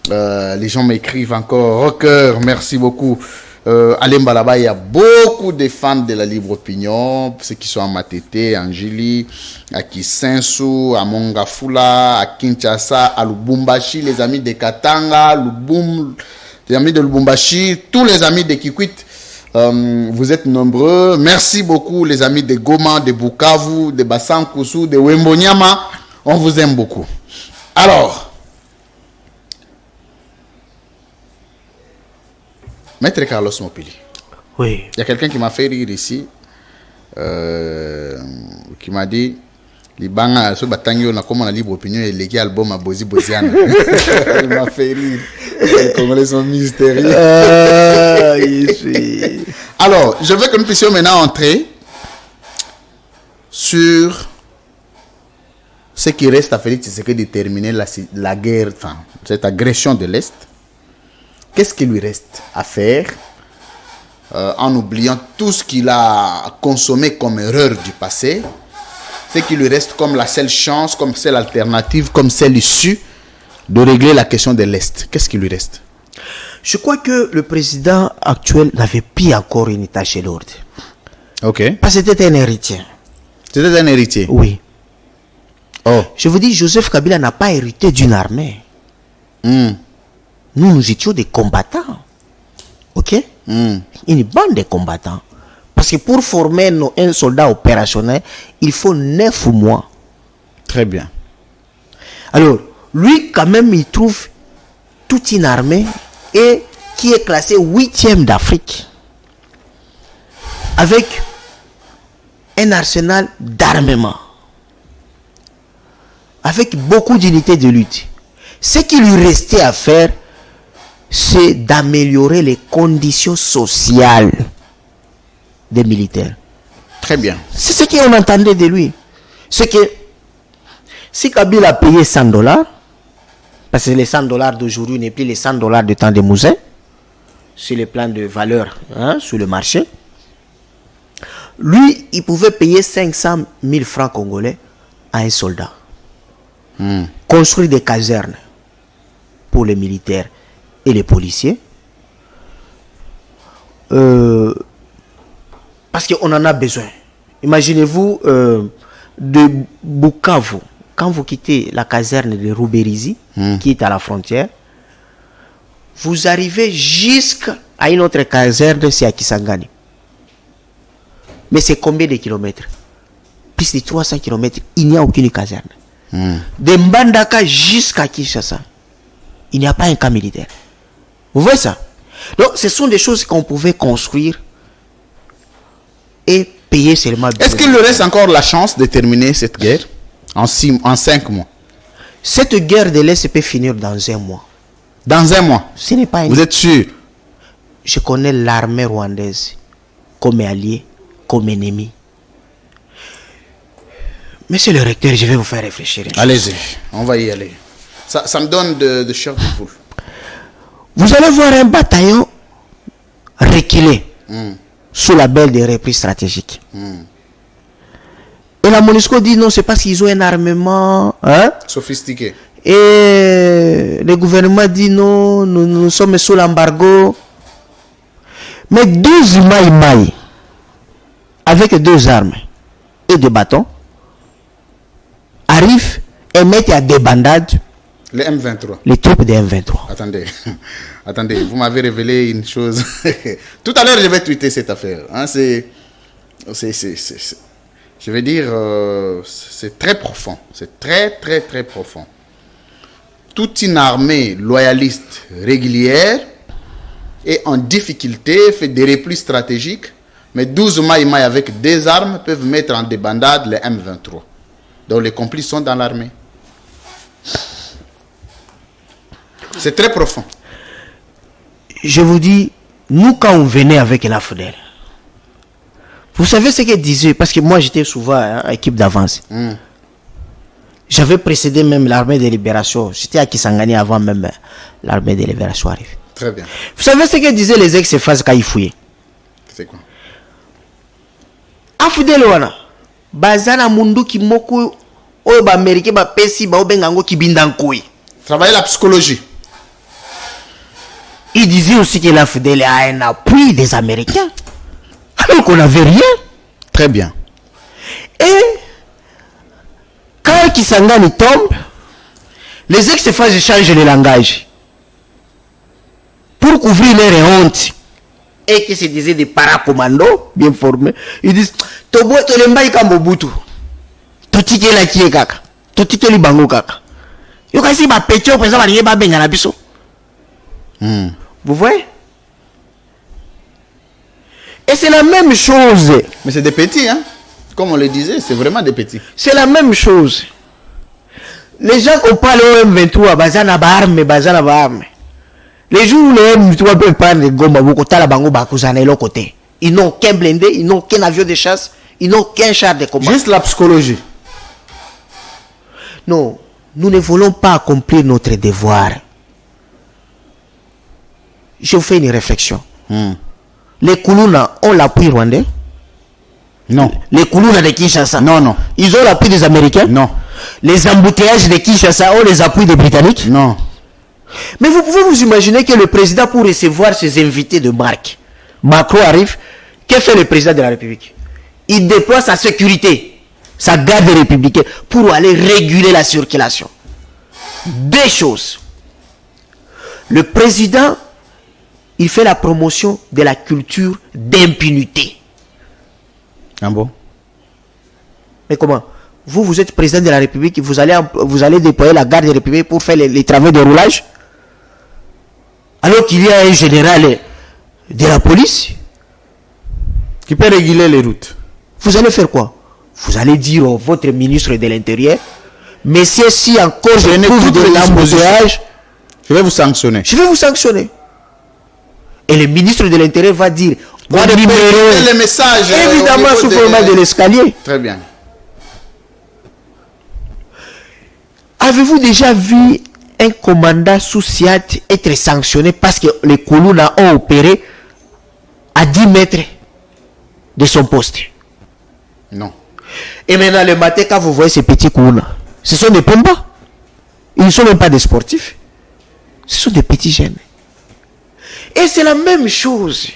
Les gens m'écrivent encore, Rocker, merci beaucoup. Alain Balaba, il y a beaucoup de fans de La Libre Opinion, ceux qui sont à Matete, à Njili, à Kisensu, à Mongafula, à Kinshasa, à Lubumbashi, les amis de Katanga, les amis de Lubumbashi, tous les amis de Kikwit. Vous êtes nombreux. Merci beaucoup les amis de Goma, de Bukavu, de Bassankousou, de Wembonyama. On vous aime beaucoup. Alors, Maître Carlos Mopili. Oui. Il y a quelqu'un qui m'a fait rire ici, qui m'a dit, Libanga, ce bataillon, on a comme on a Libre Opinion et les album à Bozi Boziana. Il m'a fait rire. Les Congolais sont mystérieux. Alors, je veux que nous puissions maintenant entrer sur ce qui reste à Félix Tshisekedi de terminer la guerre, enfin, cette agression de l'Est. Qu'est-ce qui lui reste à faire en oubliant tout ce qu'il a consommé comme erreur du passé? Ce qui lui reste comme la seule chance, comme seule alternative, comme seule issue de régler la question de l'Est. Qu'est-ce qui lui reste? Je crois que le président actuel n'avait plus encore une tâche lourde. Ok. Parce que c'était un héritier. C'était un héritier? Oui. Oh. Je vous dis, Joseph Kabila n'a pas hérité d'une armée. Nous étions des combattants. Ok? Une bande de combattants. Parce que pour former un soldat opérationnel, il faut 9 mois. Très bien. Alors, lui, quand même, il trouve toute une armée et qui est classée 8e d'Afrique. Avec un arsenal d'armement. Avec beaucoup d'unités de lutte. Ce qui lui restait à faire, c'est d'améliorer les conditions sociales des militaires. Très bien. C'est ce qu'on entendait de lui. C'est que si Kabila a payé $100, parce que les $100 d'aujourd'hui n'est plus les $100 de temps de Mouzin, sur le plan de valeur sur le marché, lui, il pouvait payer 500 000 francs congolais à un soldat. Construire des casernes pour les militaires et les policiers. Parce qu'on en a besoin. Imaginez-vous de Bukavu, quand vous quittez la caserne de Ruberizi, qui est à la frontière, vous arrivez jusqu'à une autre caserne, c'est à Kisangani. Mais c'est combien de kilomètres? Plus de 300 kilomètres, il n'y a aucune caserne. De Mbandaka jusqu'à Kinshasa, il n'y a pas un camp militaire. Vous voyez ça? Donc, ce sont des choses qu'on pouvait construire et payer seulement. Est-ce qu'il lui reste encore la chance de terminer cette guerre en 5 mois? Cette guerre de l'Est peut finir dans 1 mois. Dans 1 mois? Ce n'est pas Vous êtes sûr? Je connais l'armée rwandaise comme allié, comme ennemi. Monsieur le recteur, je vais vous faire réfléchir. Allez-y, on va y aller. Ça me donne de chair de poule. Vous allez voir un bataillon reculer sous la belle des reprises stratégiques. Et la MONUSCO dit non, c'est parce qu'ils ont un armement sophistiqué. Et le gouvernement dit non, nous sommes sous l'embargo. Mais 12 maï avec 2 armes et 2 bâtons arrivent et mettent à débandade les M23. Les troupes des M23. Attendez, vous m'avez révélé une chose. Tout à l'heure, je vais tweeter cette affaire. Je vais dire, c'est très profond. C'est très, très, très profond. Toute une armée loyaliste régulière est en difficulté, fait des replis stratégiques, mais 12 maï avec des armes peuvent mettre en débandade les M23. Donc les complices sont dans l'armée. C'est très profond. je vous dis, nous quand on venait avec la FDL, vous savez ce qu'elle disait, parce que moi j'étais souvent en équipe d'avance. J'avais précédé même l'armée de libération. J'étais à Kisangani avant même l'armée de libération arrive. Très bien. Vous savez ce que disaient les ex-phases quand ils fouillaient? C'est quoi? Afudele wana bazana mundu kimoko oyo ba américain ba pesi ba obengango kibinda nkoi. Travailler la psychologie. Il disait aussi que l'Afudele a un appui des Américains. Alors qu'on n'avait rien. Très bien. Et quand Kisangani tombe, les ex-phases changent le langage pour couvrir leur honte. Et qui se disaient des paracommandos bien formés, ils disent Tobo Tolemba Ikambobutu, Totike la Kie Kaka, Totike li Bango Kaka. Yo kasi ba petio présent ba ba benga na biso. Vous voyez? Et c'est la même chose. Mais c'est des petits, hein? Comme on le disait, c'est vraiment des petits. C'est la même chose. Les gens qui parlent au M23, bazana ba arme, bazana ba arme. Les jours où les M23 peuvent prendre les gommes, ils n'ont qu'un blindé, ils n'ont qu'un avion de chasse, ils n'ont qu'un char de combat. Juste la psychologie. Non, nous ne voulons pas accomplir notre devoir. Je vous fais une réflexion. Les Koulouna ont l'appui rwandais? Non. Les Koulouna de Kinshasa? Non, non. Ils ont l'appui des Américains? Non. Les embouteillages de Kinshasa ont les appuis des Britanniques? Non. Mais vous pouvez vous imaginer que le président, pour recevoir ses invités de marque, Macron arrive, que fait le président de la République? Il déploie sa sécurité, sa garde républicaine, pour aller réguler la circulation. Deux choses. Le président, il fait la promotion de la culture d'impunité. Ah bon? Mais comment? Vous êtes président de la République, vous allez déployer la garde républicaine pour faire les travaux de roulage? Alors qu'il y a un général de la police qui peut réguler les routes. Vous allez faire quoi? Vous allez dire au votre ministre de l'Intérieur, messieurs, si encore je trouve de l'embouteillage, je vais vous sanctionner. Je vais vous sanctionner. Et le ministre de l'Intérieur va dire, les messages. Évidemment, sous format de l'escalier. Très bien. Avez-vous déjà vu un commandant sous SIAT être sanctionné parce que les Koulouna ont opéré à 10 mètres de son poste? Non. Et maintenant, le matin, quand vous voyez ces petits Koulouna, ce sont des Pomba. Ils ne sont même pas des sportifs. Ce sont des petits jeunes. Et c'est la même chose.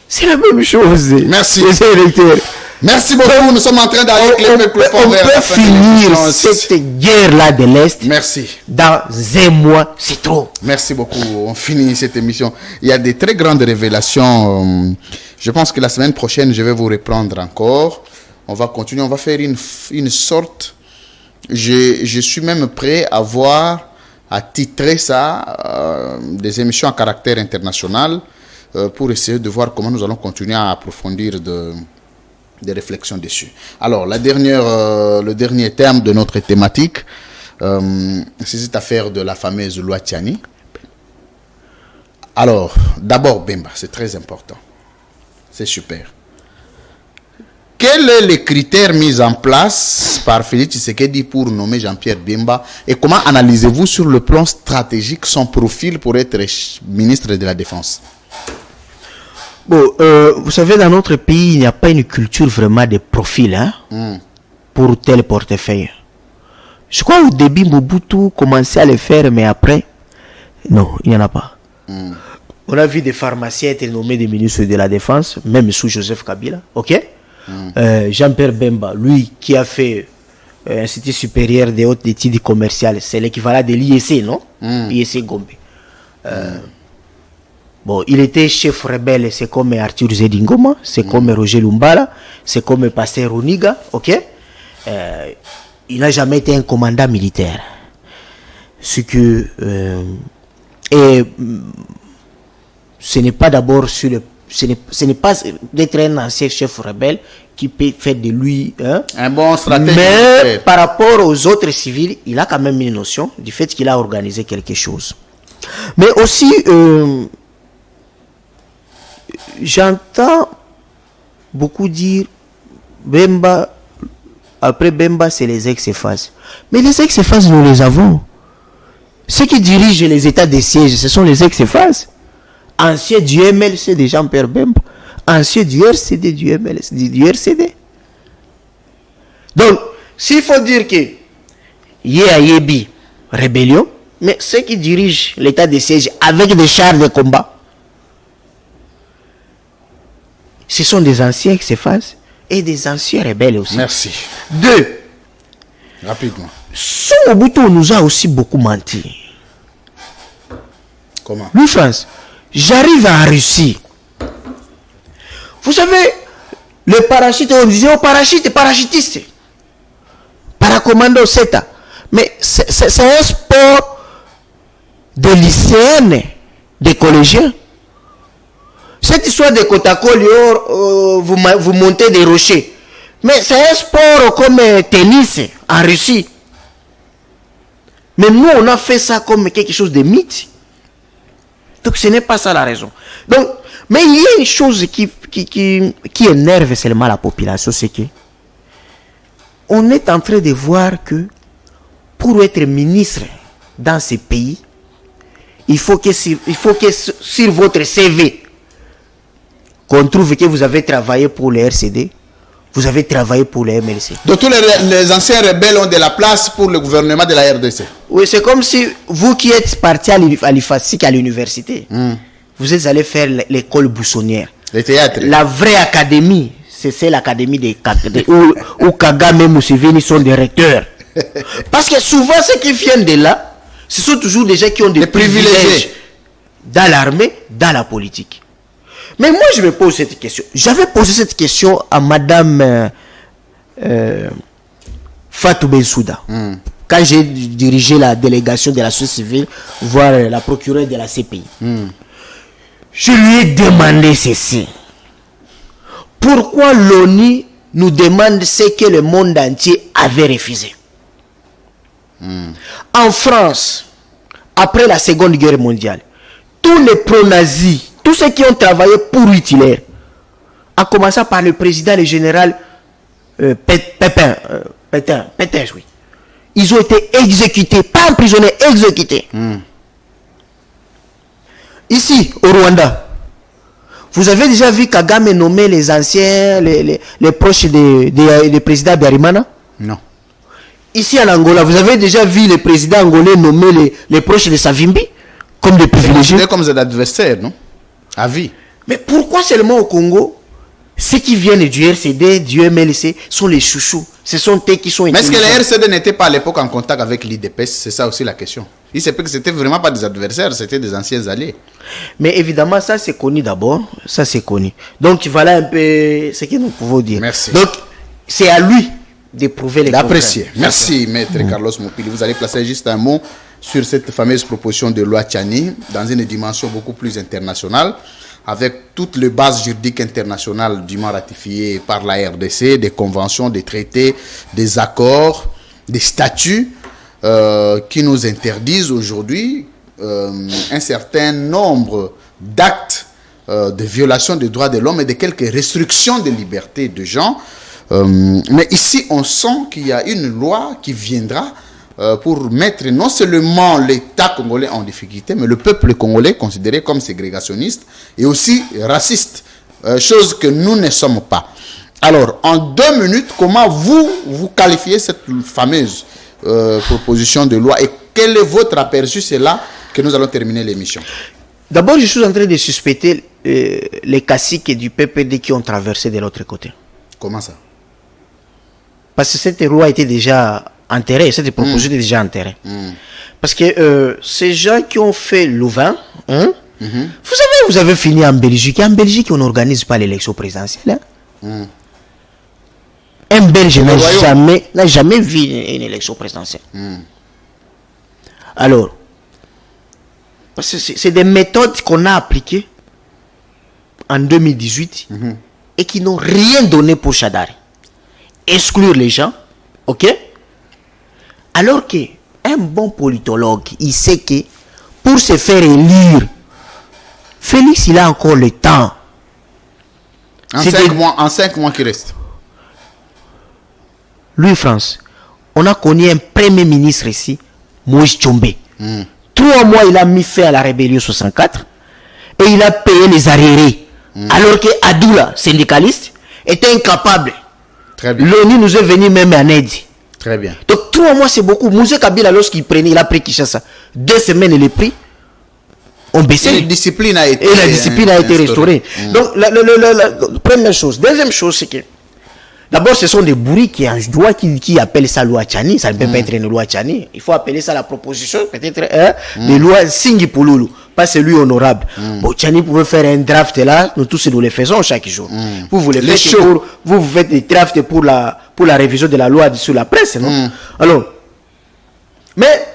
C'est la même chose. Merci. Les électeurs. Merci beaucoup. Nous sommes en train d'aller on peut finir cette guerre-là de l'Est. Merci. Dans un mois, c'est trop. Merci beaucoup. On finit cette émission. Il y a des très grandes révélations. Je pense que la semaine prochaine, je vais vous reprendre encore. On va continuer. On va faire une sorte. Je suis même prêt à titrer ça des émissions à caractère international pour essayer de voir comment nous allons continuer à approfondir des réflexions dessus. Alors, le dernier terme de notre thématique, c'est cette affaire de la fameuse loi Tiani. Alors, d'abord, Bemba, c'est très important. C'est super. Quels sont les critères mis en place par Félix Tshisekedi pour nommer Jean-Pierre Bemba et comment analysez-vous sur le plan stratégique son profil pour être ministre de la Défense? Bon, vous savez, dans notre pays, il n'y a pas une culture vraiment de profil pour tel portefeuille. Je crois au début, Mobutu commençait à le faire, mais après, non, il n'y en a pas. On a vu des pharmaciens être nommés des ministres de la Défense, même sous Joseph Kabila, ok? Jean-Pierre Bemba, lui qui a fait Institut supérieur des hautes études commerciales, c'est l'équivalent de l'IEC, non? IEC Gombe. Bon, il était chef rebelle, c'est comme Arthur Zedingoma, c'est comme Roger Lumbala, c'est comme Pasteur Runiga, ok? Il n'a jamais été un commandant militaire. Ce que... ce n'est pas d'abord sur le... Ce n'est pas d'être un ancien chef rebelle qui peut faire de lui un bon stratège. Mais par rapport aux autres civils, il a quand même une notion du fait qu'il a organisé quelque chose. Mais aussi, j'entends beaucoup dire Bemba, après Bemba, c'est les ex-EFAS. Mais les ex-EFAS, nous les avons. Ceux qui dirigent les états de siège, ce sont les ex-EFAS. Anciens du MLC de Jean-Pierre Bemba. Anciens du RCD du MLC, du RCD. Donc, s'il faut dire que Yebi, rébellion, mais ceux qui dirigent l'état de siège avec des chars de combat, ce sont des anciens ex-EFAS et des anciens rebelles aussi. Merci. 2. Rapidement. Son Mobutu nous a aussi beaucoup menti. Comment? Lui, France, j'arrive en Russie. Vous savez, le parachute, on disait au parachute, parachutiste. Paracommando CETA. Mais c'est un sport de lycéennes, des collégiens. Cette histoire de Kotako, vous montez des rochers. Mais c'est un sport comme tennis en Russie. Mais nous, on a fait ça comme quelque chose de mythe. Donc ce n'est pas ça la raison. Donc, mais il y a une chose qui énerve seulement la population, c'est que on est en train de voir que pour être ministre dans ce pays, il faut que sur votre CV, qu'on trouve que vous avez travaillé pour le RCD, vous avez travaillé pour le MLC. Donc tous les anciens rebelles ont de la place pour le gouvernement de la RDC. Oui, c'est comme si vous qui êtes parti à l'IFASIC à l'université, vous êtes allé faire l'école buissonnière. Le théâtre. La vraie académie, c'est l'académie où Kagame et Museveni sont des recteurs. Parce que souvent, ceux qui viennent de là, ce sont toujours des gens qui ont des privilèges dans l'armée, dans la politique. Mais moi, je me pose cette question. J'avais posé cette question à Madame Fatou Bensouda. Quand j'ai dirigé la délégation de la société civile, voir la procureure de la CPI. Je lui ai demandé ceci. Pourquoi l'ONU nous demande ce que le monde entier avait refusé? En France, après la Seconde Guerre mondiale, tous les pro-nazis, tous ceux qui ont travaillé pour Hitler, à commencer par le président, le général Pétain, oui. Ils ont été exécutés, pas emprisonnés, exécutés. Ici, au Rwanda, vous avez déjà vu Kagame nommer les anciens, les proches des présidents Biarimana? Non. Ici en Angola, vous avez déjà vu les présidents angolais nommer les proches de Savimbi comme des privilégiés? Comme des adversaires, non? À vie. Mais pourquoi seulement au Congo, ceux qui viennent du RCD, du MLC, sont les chouchous? Ce sont eux qui sont... Mais est-ce que les RCD n'étaient pas à l'époque en contact avec l'IDPS? C'est ça aussi la question. Il se peut que c'était vraiment pas des adversaires, c'était des anciens alliés. Mais évidemment, ça c'est connu d'abord. Ça c'est connu. Donc voilà un peu ce que nous pouvons dire. Merci. Donc c'est à lui d'éprouver les d'apprécier. Merci, maître Carlos Mopili. Vous allez placer juste un mot sur cette fameuse proposition de loi Tchani dans une dimension beaucoup plus internationale, avec toutes les bases juridiques internationales dûment ratifiées par la RDC, des conventions, des traités, des accords, des statuts qui nous interdisent aujourd'hui un certain nombre d'actes de violation des droits de l'homme et de quelques restrictions de liberté de gens. Mais ici, on sent qu'il y a une loi qui viendra pour mettre non seulement l'État congolais en difficulté, mais le peuple congolais considéré comme ségrégationniste et aussi raciste, chose que nous ne sommes pas. Alors, en 2 minutes, comment vous qualifiez cette fameuse proposition de loi et quel est votre aperçu? C'est là que nous allons terminer l'émission. D'abord, je suis en train de suspecter les caciques du PPD qui ont traversé de l'autre côté. Comment ça? Parce que cette loi était déjà enterrée, cette proposition était déjà enterrée. Parce que ces gens qui ont fait Louvain, vous avez fini en Belgique. En Belgique, on n'organise pas l'élection présidentielle. Un Belge n'a jamais vu une élection présidentielle. Alors, parce que c'est des méthodes qu'on a appliquées en 2018 et qui n'ont rien donné pour Chadari. Exclure les gens, ok? Alors qu'un bon politologue, il sait que pour se faire élire. Félix, il a encore le temps. En 5 mois qui restent. Louis France, on a connu un premier ministre ici, Moïse Tchombe. 3 mois, il a mis fin à la rébellion 64 et il a payé les arriérés. Alors que Adoula, syndicaliste, était incapable. Très bien. L'ONU nous est venu même en aide. Très bien. Donc 3 mois, c'est beaucoup. Moïse Kabila, lorsqu'il prenait, il a pris Kinshasa. 2 semaines, il est pris. On baissait. Et la discipline a été, restaurée. Donc, la première chose. Deuxième chose, c'est que d'abord, ce sont des bourris qui appellent ça loi Tchani. Ça ne peut pas être une loi Tchani. Il faut appeler ça la proposition, peut-être, de loi Singi Pouloulou. Pas celui honorable. Bon, Tchani pouvait faire un draft là. Nous tous, nous le faisons chaque jour. Vous le faites vous faites des drafts pour la révision de la loi sur la presse, non? Alors, mais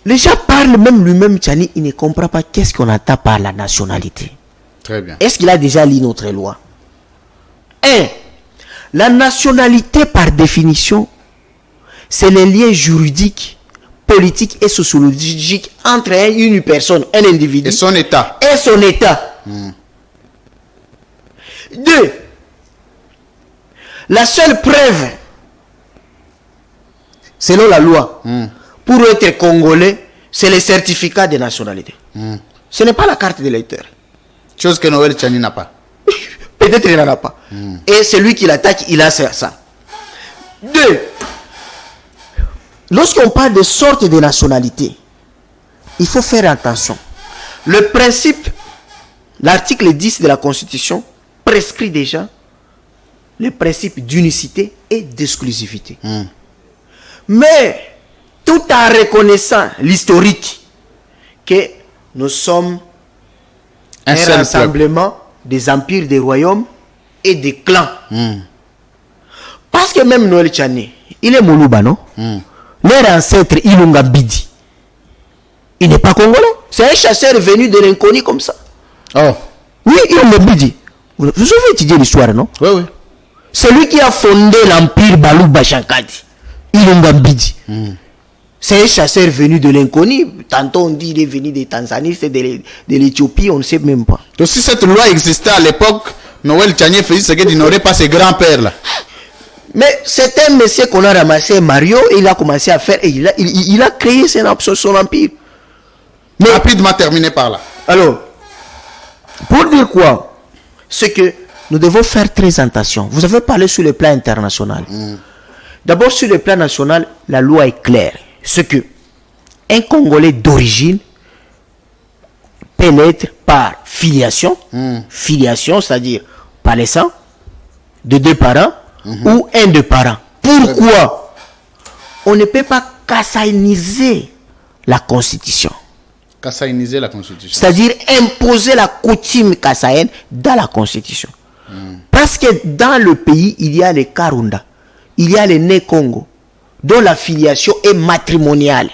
les gens parlent, même lui-même, Tchani, il ne comprend pas qu'est-ce qu'on attend par la nationalité. Très bien. Est-ce qu'il a déjà lu notre loi? La nationalité, par définition, c'est les liens juridiques, politiques et sociologiques entre une personne, un individu et son État. 2. La seule preuve, selon la loi, pour être congolais, c'est le certificat de nationalité. Ce n'est pas la carte d'électeur. Chose que Noël Tchani n'a pas. Peut-être qu'il n'en a pas. Et celui qui l'attaque, il a ça. 2. Lorsqu'on parle de sorte de nationalité, il faut faire attention. Le principe, l'article 10 de la Constitution prescrit déjà le principe d'unicité et d'exclusivité. Mais, tout en reconnaissant l'historique que nous sommes un rassemblement des empires, des royaumes et des clans. Parce que même Noël Tchani, il est Moulouba, non? Leur ancêtre Ilunga Bidi, il n'est pas congolais. C'est un chasseur venu de l'inconnu comme ça. Oh. Oui, Ilunga Bidi. Vous avez étudié l'histoire, non? Oui, oui. C'est lui qui a fondé l'empire Balouba Shankadi. Ilunga Bidi. C'est un chasseur venu de l'inconnu. Tantôt on dit qu'il est venu des Tanzanie, c'est de l'Éthiopie, on ne sait même pas. Donc si cette loi existait à l'époque, Noël Tchani faisait ce qu'il n'aurait pas ses grands-pères là. Mais c'est un monsieur qu'on a ramassé, Mario, et il a commencé à faire, et il a créé son empire. Mais rapidement terminé par là. Alors, pour dire quoi? C'est que nous devons faire très attention. Vous avez parlé sur le plan international. D'abord, sur le plan national, la loi est claire. C'est que un Congolais d'origine peut l'être par filiation. Filiation, c'est-à-dire par les sangs de 2 parents ou un de parents. Pourquoi? On ne peut pas kassaïniser la Constitution. Kassaïniser la Constitution. C'est-à-dire imposer la coutume kassaïenne dans la Constitution. Parce que dans le pays, il y a les Karunda, il y a les Né-Congo, dont la filiation est matrimoniale.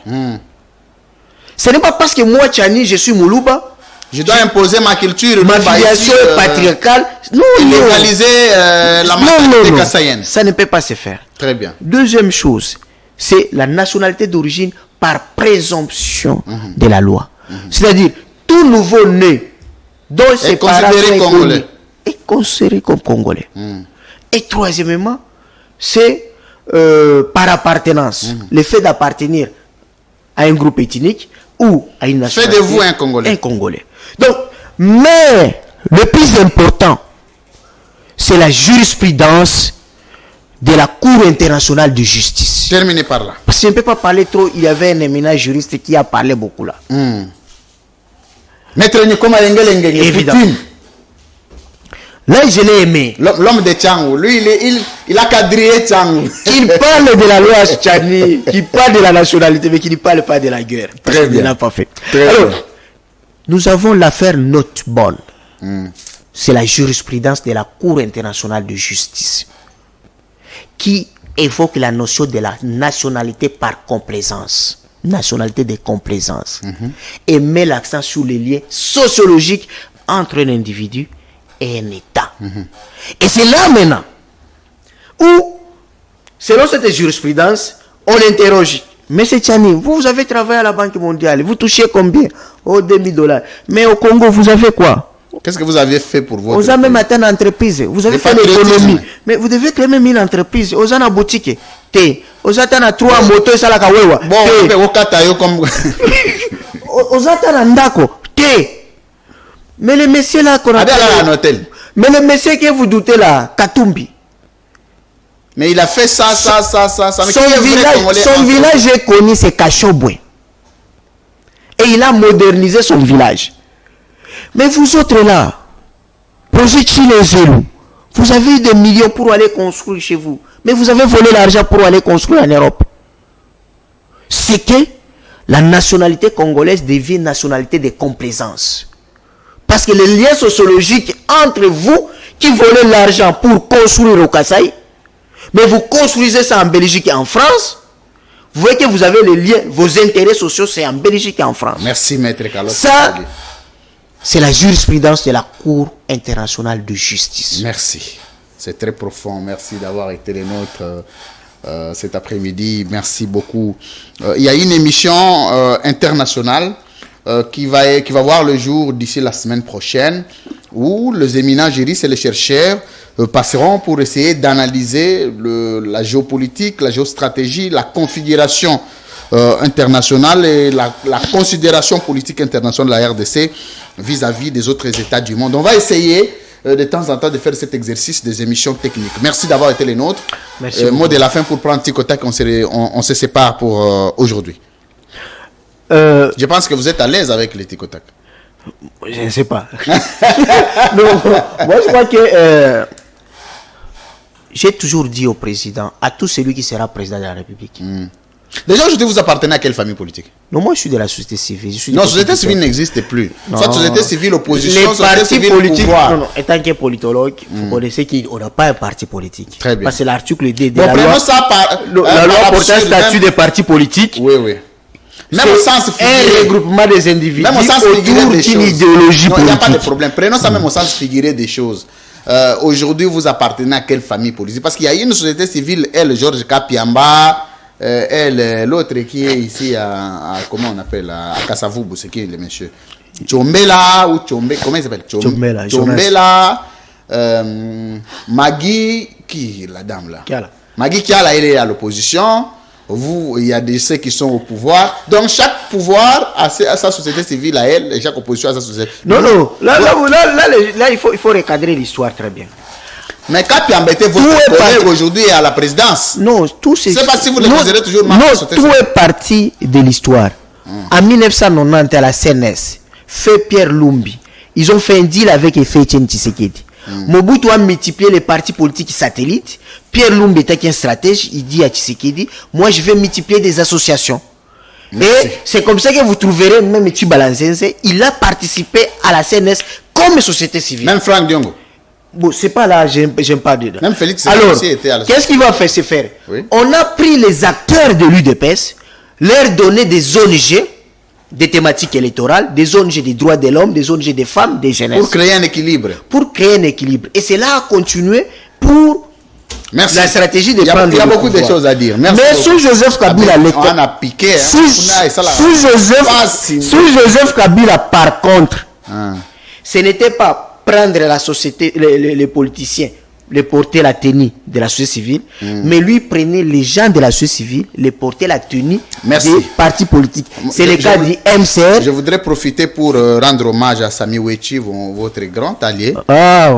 Ce n'est pas parce que moi, Tchani, je suis Moulouba, je dois imposer ma culture. Ma filiation est patriarcale. Non, légaliser la mentalité kassaïenne. Ça ne peut pas se faire. Très bien. Deuxième chose, c'est la nationalité d'origine par présomption de la loi. C'est-à-dire, tout nouveau-né dont ses parents sont congolais est considéré comme congolais. Et troisièmement, c'est par appartenance. Le fait d'appartenir à un groupe ethnique ou à une nationalité. Faites de vous un Congolais. Un Congolais. Donc, mais le plus important, c'est la jurisprudence de la Cour internationale de justice. Terminé par là. Parce que je ne peux pas parler trop. Il y avait un éminent juriste qui a parlé beaucoup là. Maître Nyekoma Lengele. Évidemment. Là, je l'ai aimé. L'homme de Tchangou, lui, il a quadrillé Tchangou. Il parle de la loi Tchani, qui parle de la nationalité, mais qui ne parle pas de la guerre. Très bien. Il n'a pas fait. Alors, nous avons l'affaire Notbon. C'est la jurisprudence de la Cour internationale de justice qui évoque la notion de la nationalité par complaisance. Nationalité de complaisance. Et met l'accent sur les liens sociologiques entre un individu et un État. Et c'est là maintenant où, selon cette jurisprudence, on interroge Monsieur Tchani, vous avez travaillé à la Banque mondiale. Vous touchez combien? Oh, $2000. Mais au Congo, vous avez quoi? Qu'est-ce que vous avez fait pour votre... Vous avez même atteint une entreprise. Vous avez fait l'économie. Mais vous devez créer même une entreprise. Vous avez une boutique. Vous avez 3 motos et ça la kawewa. Bon, vous avez comme... Vous avez un ndako. Mais le monsieur là qu'on a... un hôtel. Mais le monsieur que vous doutez là, Katumbi. Mais il a fait ça. Son village est connu, c'est Kachobwe. Et il a modernisé son village. Mais vous autres là, vous avez eu des millions pour aller construire chez vous. Mais vous avez volé l'argent pour aller construire en Europe. C'est que la nationalité congolaise devient une nationalité de complaisance. Parce que les liens sociologiques entre vous qui volez l'argent pour construire au Kasaï, mais vous construisez ça en Belgique et en France, vous voyez que vous avez les liens, vos intérêts sociaux, c'est en Belgique et en France. Merci, Maître Carlos. Ça, c'est la jurisprudence de la Cour internationale de justice. Merci. C'est très profond. Merci d'avoir été les nôtres cet après-midi. Merci beaucoup. Il y a une émission internationale qui va voir le jour d'ici la semaine prochaine, où les éminents juristes et les chercheurs passeront pour essayer d'analyser la géopolitique, la géostratégie, la configuration internationale et la considération politique internationale de la RDC vis-à-vis des autres États du monde. On va essayer de temps en temps de faire cet exercice des émissions techniques. Merci d'avoir été les nôtres. Mot de la fin pour prendre Ticotac, on se sépare pour aujourd'hui. Je pense que vous êtes à l'aise avec les Ticotac. Je ne sais pas. Non, moi je crois que j'ai toujours dit au président, à tout celui qui sera président de la République. Déjà aujourd'hui, vous appartenez à quelle famille politique? Non, moi je suis de la société civile. Non, la société civile n'existe plus. Soit société civile, opposition, les société partis civile, politiques. pouvoir. Non, étant que politologue, vous connaissez qu'on n'a pas un parti politique. Très bien. Parce que l'article D de Bon, la loi, ça par, la loi portant statut des partis politiques. Oui, oui. Même au sens figuré, un regroupement des individus même au sens figuré des d'une choses. idéologie non, il n'y a politique. pas de problème. Prenons ça même au sens figuré des choses. Aujourd'hui, vous appartenez à quelle famille politique? Parce qu'il y a une société civile, elle, Georges Kapiamba, elle, l'autre qui est ici à comment on appelle, à Kasavubu, c'est qui le monsieur? Tchombela ou Tchombe, comment il s'appelle? Tchombela, Magui, qui la dame là? Kiala. Magui Kiala, elle est à l'opposition. Vous, il y a ceux qui sont au pouvoir. Donc, chaque pouvoir a sa société civile à elle, et chaque opposition a sa société. Non, là, il faut recadrer l'histoire très bien. Mais Kapi embêté votre collègue aujourd'hui à la présidence. Non, tout c'est. C'est pas si vous le considérez toujours mal. Non, tout est parti de l'histoire. En 1990, à la CNS, fait Pierre Lumbi, ils ont fait un deal avec Etienne Tshisekedi. Mobutu a multiplié les partis politiques satellites. Pierre Lumbi était un stratège. Il dit à Tshisekedi, moi je vais multiplier des associations. Merci. Et c'est comme ça que vous trouverez même Chibalanzenze. Il a participé à la CNS comme société civile. Même Franck Diongo. Bon, c'est pas là, j'aime pas dedans. Même Félix alors, aussi était à la... qu'est-ce qu'il va faire se faire? Oui. On a pris les acteurs de l'UDPS, leur donner des ONG, des thématiques électorales, des ONG des droits de l'homme, des ONG des femmes, des jeunesses. Pour créer un équilibre. Pour créer un équilibre. Et c'est là à continuer pour merci. La stratégie de prendre. Il y a beaucoup de choses à dire. Merci. Mais sous Joseph Kabila, on a piqué. Sous Joseph Kabila, par contre, ce n'était pas prendre la société, les politiciens, les porter la tenue de la société civile, mais lui prenait les gens de la société civile, les porter la tenue des partis politiques. C'est le cas du MCR. Je voudrais profiter pour rendre hommage à Sami Wechi, votre grand allié,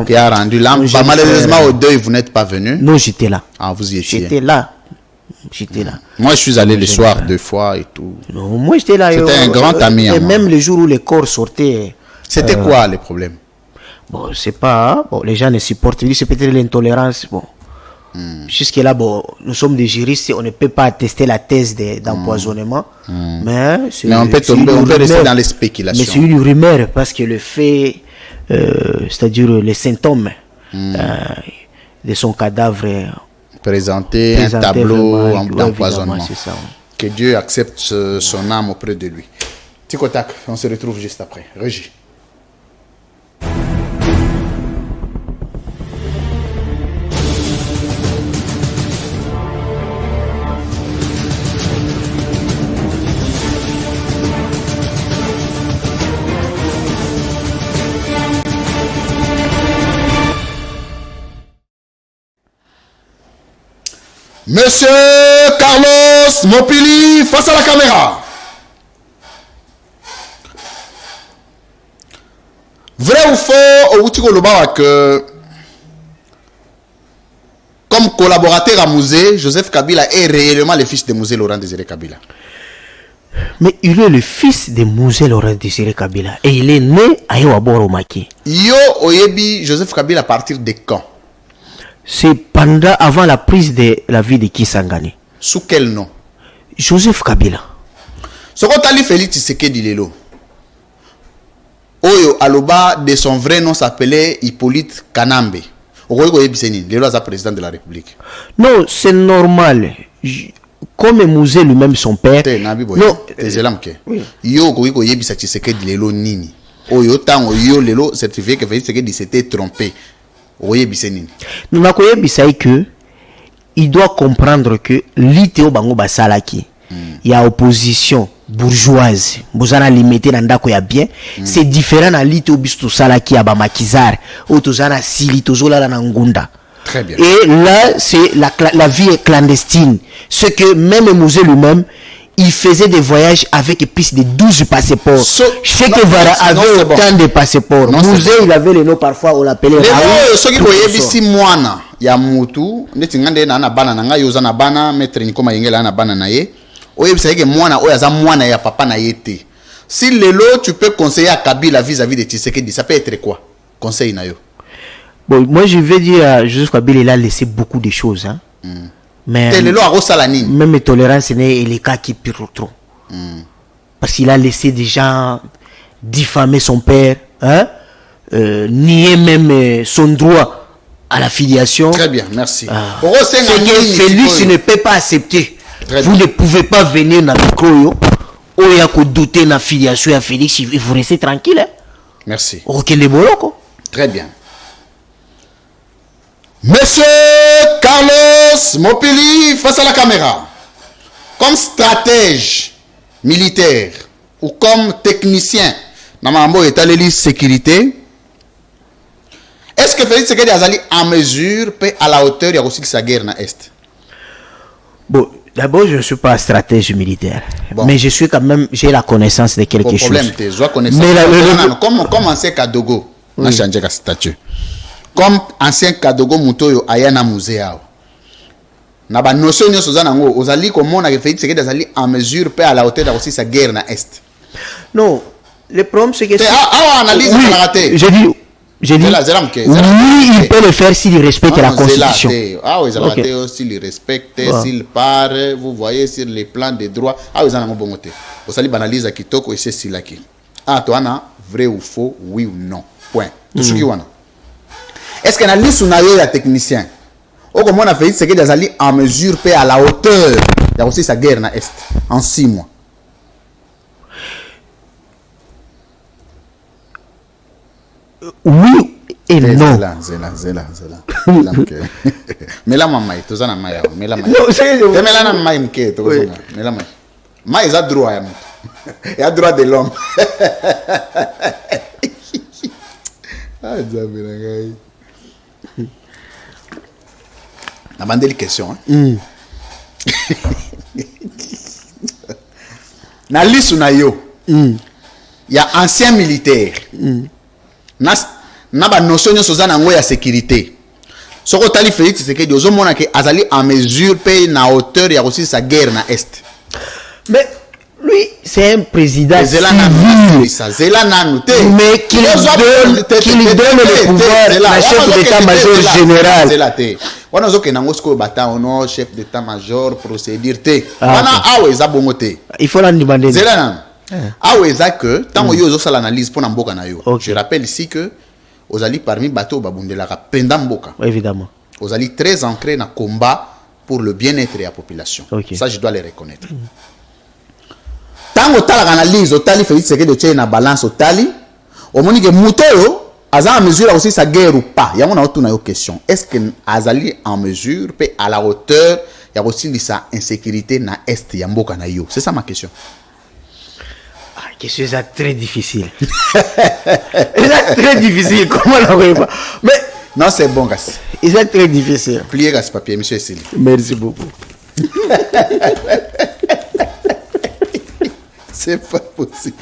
qui a rendu l'âme. Malheureusement, au deuil, vous n'êtes pas venu. Non, j'étais là. Ah, vous y étiez. J'étais là. J'étais là. Moi, je suis allé le soir 2 fois et tout. Non, moi, j'étais là. C'était un grand ami. Et même le jour où les corps sortaient. C'était quoi les problèmes? Bon, c'est pas. Bon, les gens ne supportent. C'est peut-être l'intolérance. Bon. Jusque-là, bon, nous sommes des juristes, on ne peut pas attester la thèse d'empoisonnement. Mais on peut rester dans les spéculations. Mais c'est une rumeur parce que le fait, c'est-à-dire les symptômes de son cadavre. Présenter un tableau d'empoisonnement. C'est ça. Que Dieu accepte son âme auprès de lui. Ticotac, on se retrouve juste après. Régie. Monsieur Carlos Mopili, face à la caméra. Vrai ou faux, au Outiko Lobawa que comme collaborateur à Mouzé, Joseph Kabila est réellement le fils de Mouzé Laurent Désiré Kabila. Mais il est le fils de Mouzé Laurent Désiré Kabila et il est né à Ewaboromaki. Yo Oyebi Joseph Kabila à partir de quand? C'est pendant avant la prise de la vie de Kisangani. Sous quel nom? Joseph Kabila. Ce qu'on t'a dit Félix Tshisekedi Lelo. Oyo Aloba de son vrai nom s'appelait Hippolyte Kanambe. Lelo est président de la République. Non, c'est normal. Comme Mouzé lui-même son père. Non, yo ko yebisa Tshisekedi Lelo nini. Oyo tango yo Lelo certifié que Félix Tshisekedi s'était trompé. Nous n'avons que il doit comprendre que l'ITO Bango Basalaki, il y a opposition bourgeoise, bozana limité dans ndako ya bien, c'est différent dans l'ITO Bisto Salaki à Bamakizar, ou tozana Sili, tozola la Ngunda. Très bien. Et là, c'est la vie est clandestine. Ce que même Mouzé lui-même, il faisait des voyages avec plus de 12 passeports. Je sais que Vara avait autant de passeports. Mouzé, il avait les noms parfois, on l'appelait Raoul. Ce qui voyait ici, Moana, Yamutu, Netingande, Nana Banana, Yozana Bana, Maître Nikoma Yengela, Nana Bananaye. Oye, c'est que Moana, Oyaza Moana, ya papa na yete. Si Lelo, tu peux conseiller à Kabila vis-à-vis de Tshisekedi, ça peut être quoi? Conseil na yo. Bon, moi je vais dire à Joseph Kabila, il a laissé beaucoup de choses. Hein. Mais même tolérance n'est les cas qui pire trop. Parce qu'il a laissé des gens diffamer son père, hein? Nier même son droit à la filiation. Très bien, merci. C'est que Félix ne peut pas accepter. Vous ne pouvez pas venir dans le micro. Il y a que douter de la filiation à Félix, il faut rester tranquille. Hein? Merci. Très bien. Monsieur Carlos Mopili face à la caméra, comme stratège militaire ou comme technicien dans ma état de sécurité, est-ce que Félix Tshisekedi Azali en mesure à la hauteur de la guerre dans l'Est? Bon, d'abord je ne suis pas stratège militaire, mais je suis quand même, j'ai la connaissance de quelque chose. Comme ancien Kadogo, on a changé de statut. Comme ancien Kadogo Mutoyo ayana musée. Na ba notion nyonso za nango ozali komona ke Félix Tshisekedi azali en mesure pe à la hauteur de sa guerre na est. Non, le problème c'est que analyse la raté. J'ai dit oui, il peut le faire s'il respecte la constitution. Ils ont raté s'il respecte, s'il part, vous voyez sur les plans des droits. Ils ont bon côté. Vous allez analyse à kitoko et c'est si là qui. Toi vrai ou faux, oui ou non. Point. Tout ce qui wana. Est-ce que l'analyse sur la technicien, au comment on a fait, c'est que Azali en mesure paie à la hauteur, il y a aussi sa guerre dans l'Est, en 6 mois. Oui et non. Zéla. Mais là, maman, tu as un maïa. Mais là, maïa. Mais là, maïa. Maïa, il a droit. Il a droit de l'homme. Ah, la bande de questions. Na liste na yo. Il y a anciens militaires. Na ba notion nyo soza na ngo ya sécurité. Soko tali Félix Tshisekedi ozomona ke azali en mesure paye na hauteur ya aussi sa guerre na est. Mais lui, c'est un président civil. Mais qu'il donne le pouvoir à chef d'état-major général. On a que nangosko bata ono chef d'état-major procédure te. Wana aweza bongote. Il faut la demander. Zela aweza que tant yo zo l'analyse pour mboka na yo. Je rappelle ici que ozali parmi bateau babundela ka penda mboka. Évidemment. Ozali très ancré dans combat pour le bien-être de la population. Ça je dois le reconnaître. Tant que l'analyse, Otali Félix Tshisekedi de na balance Otali, au moment que Mutoyo a en mesure aussi sa guerre ou pas. Il y a une question. Est-ce que Azali en mesure peut à la hauteur, il y a aussi sa insécurité na est Yamboka na yo. C'est ça ma question. Question très difficile. C'est très difficile. Comment la pas? Mais non, c'est bon, gars. C'est très difficile. Plier à ce papier, monsieur Essili. Merci beaucoup. C'est pas possible.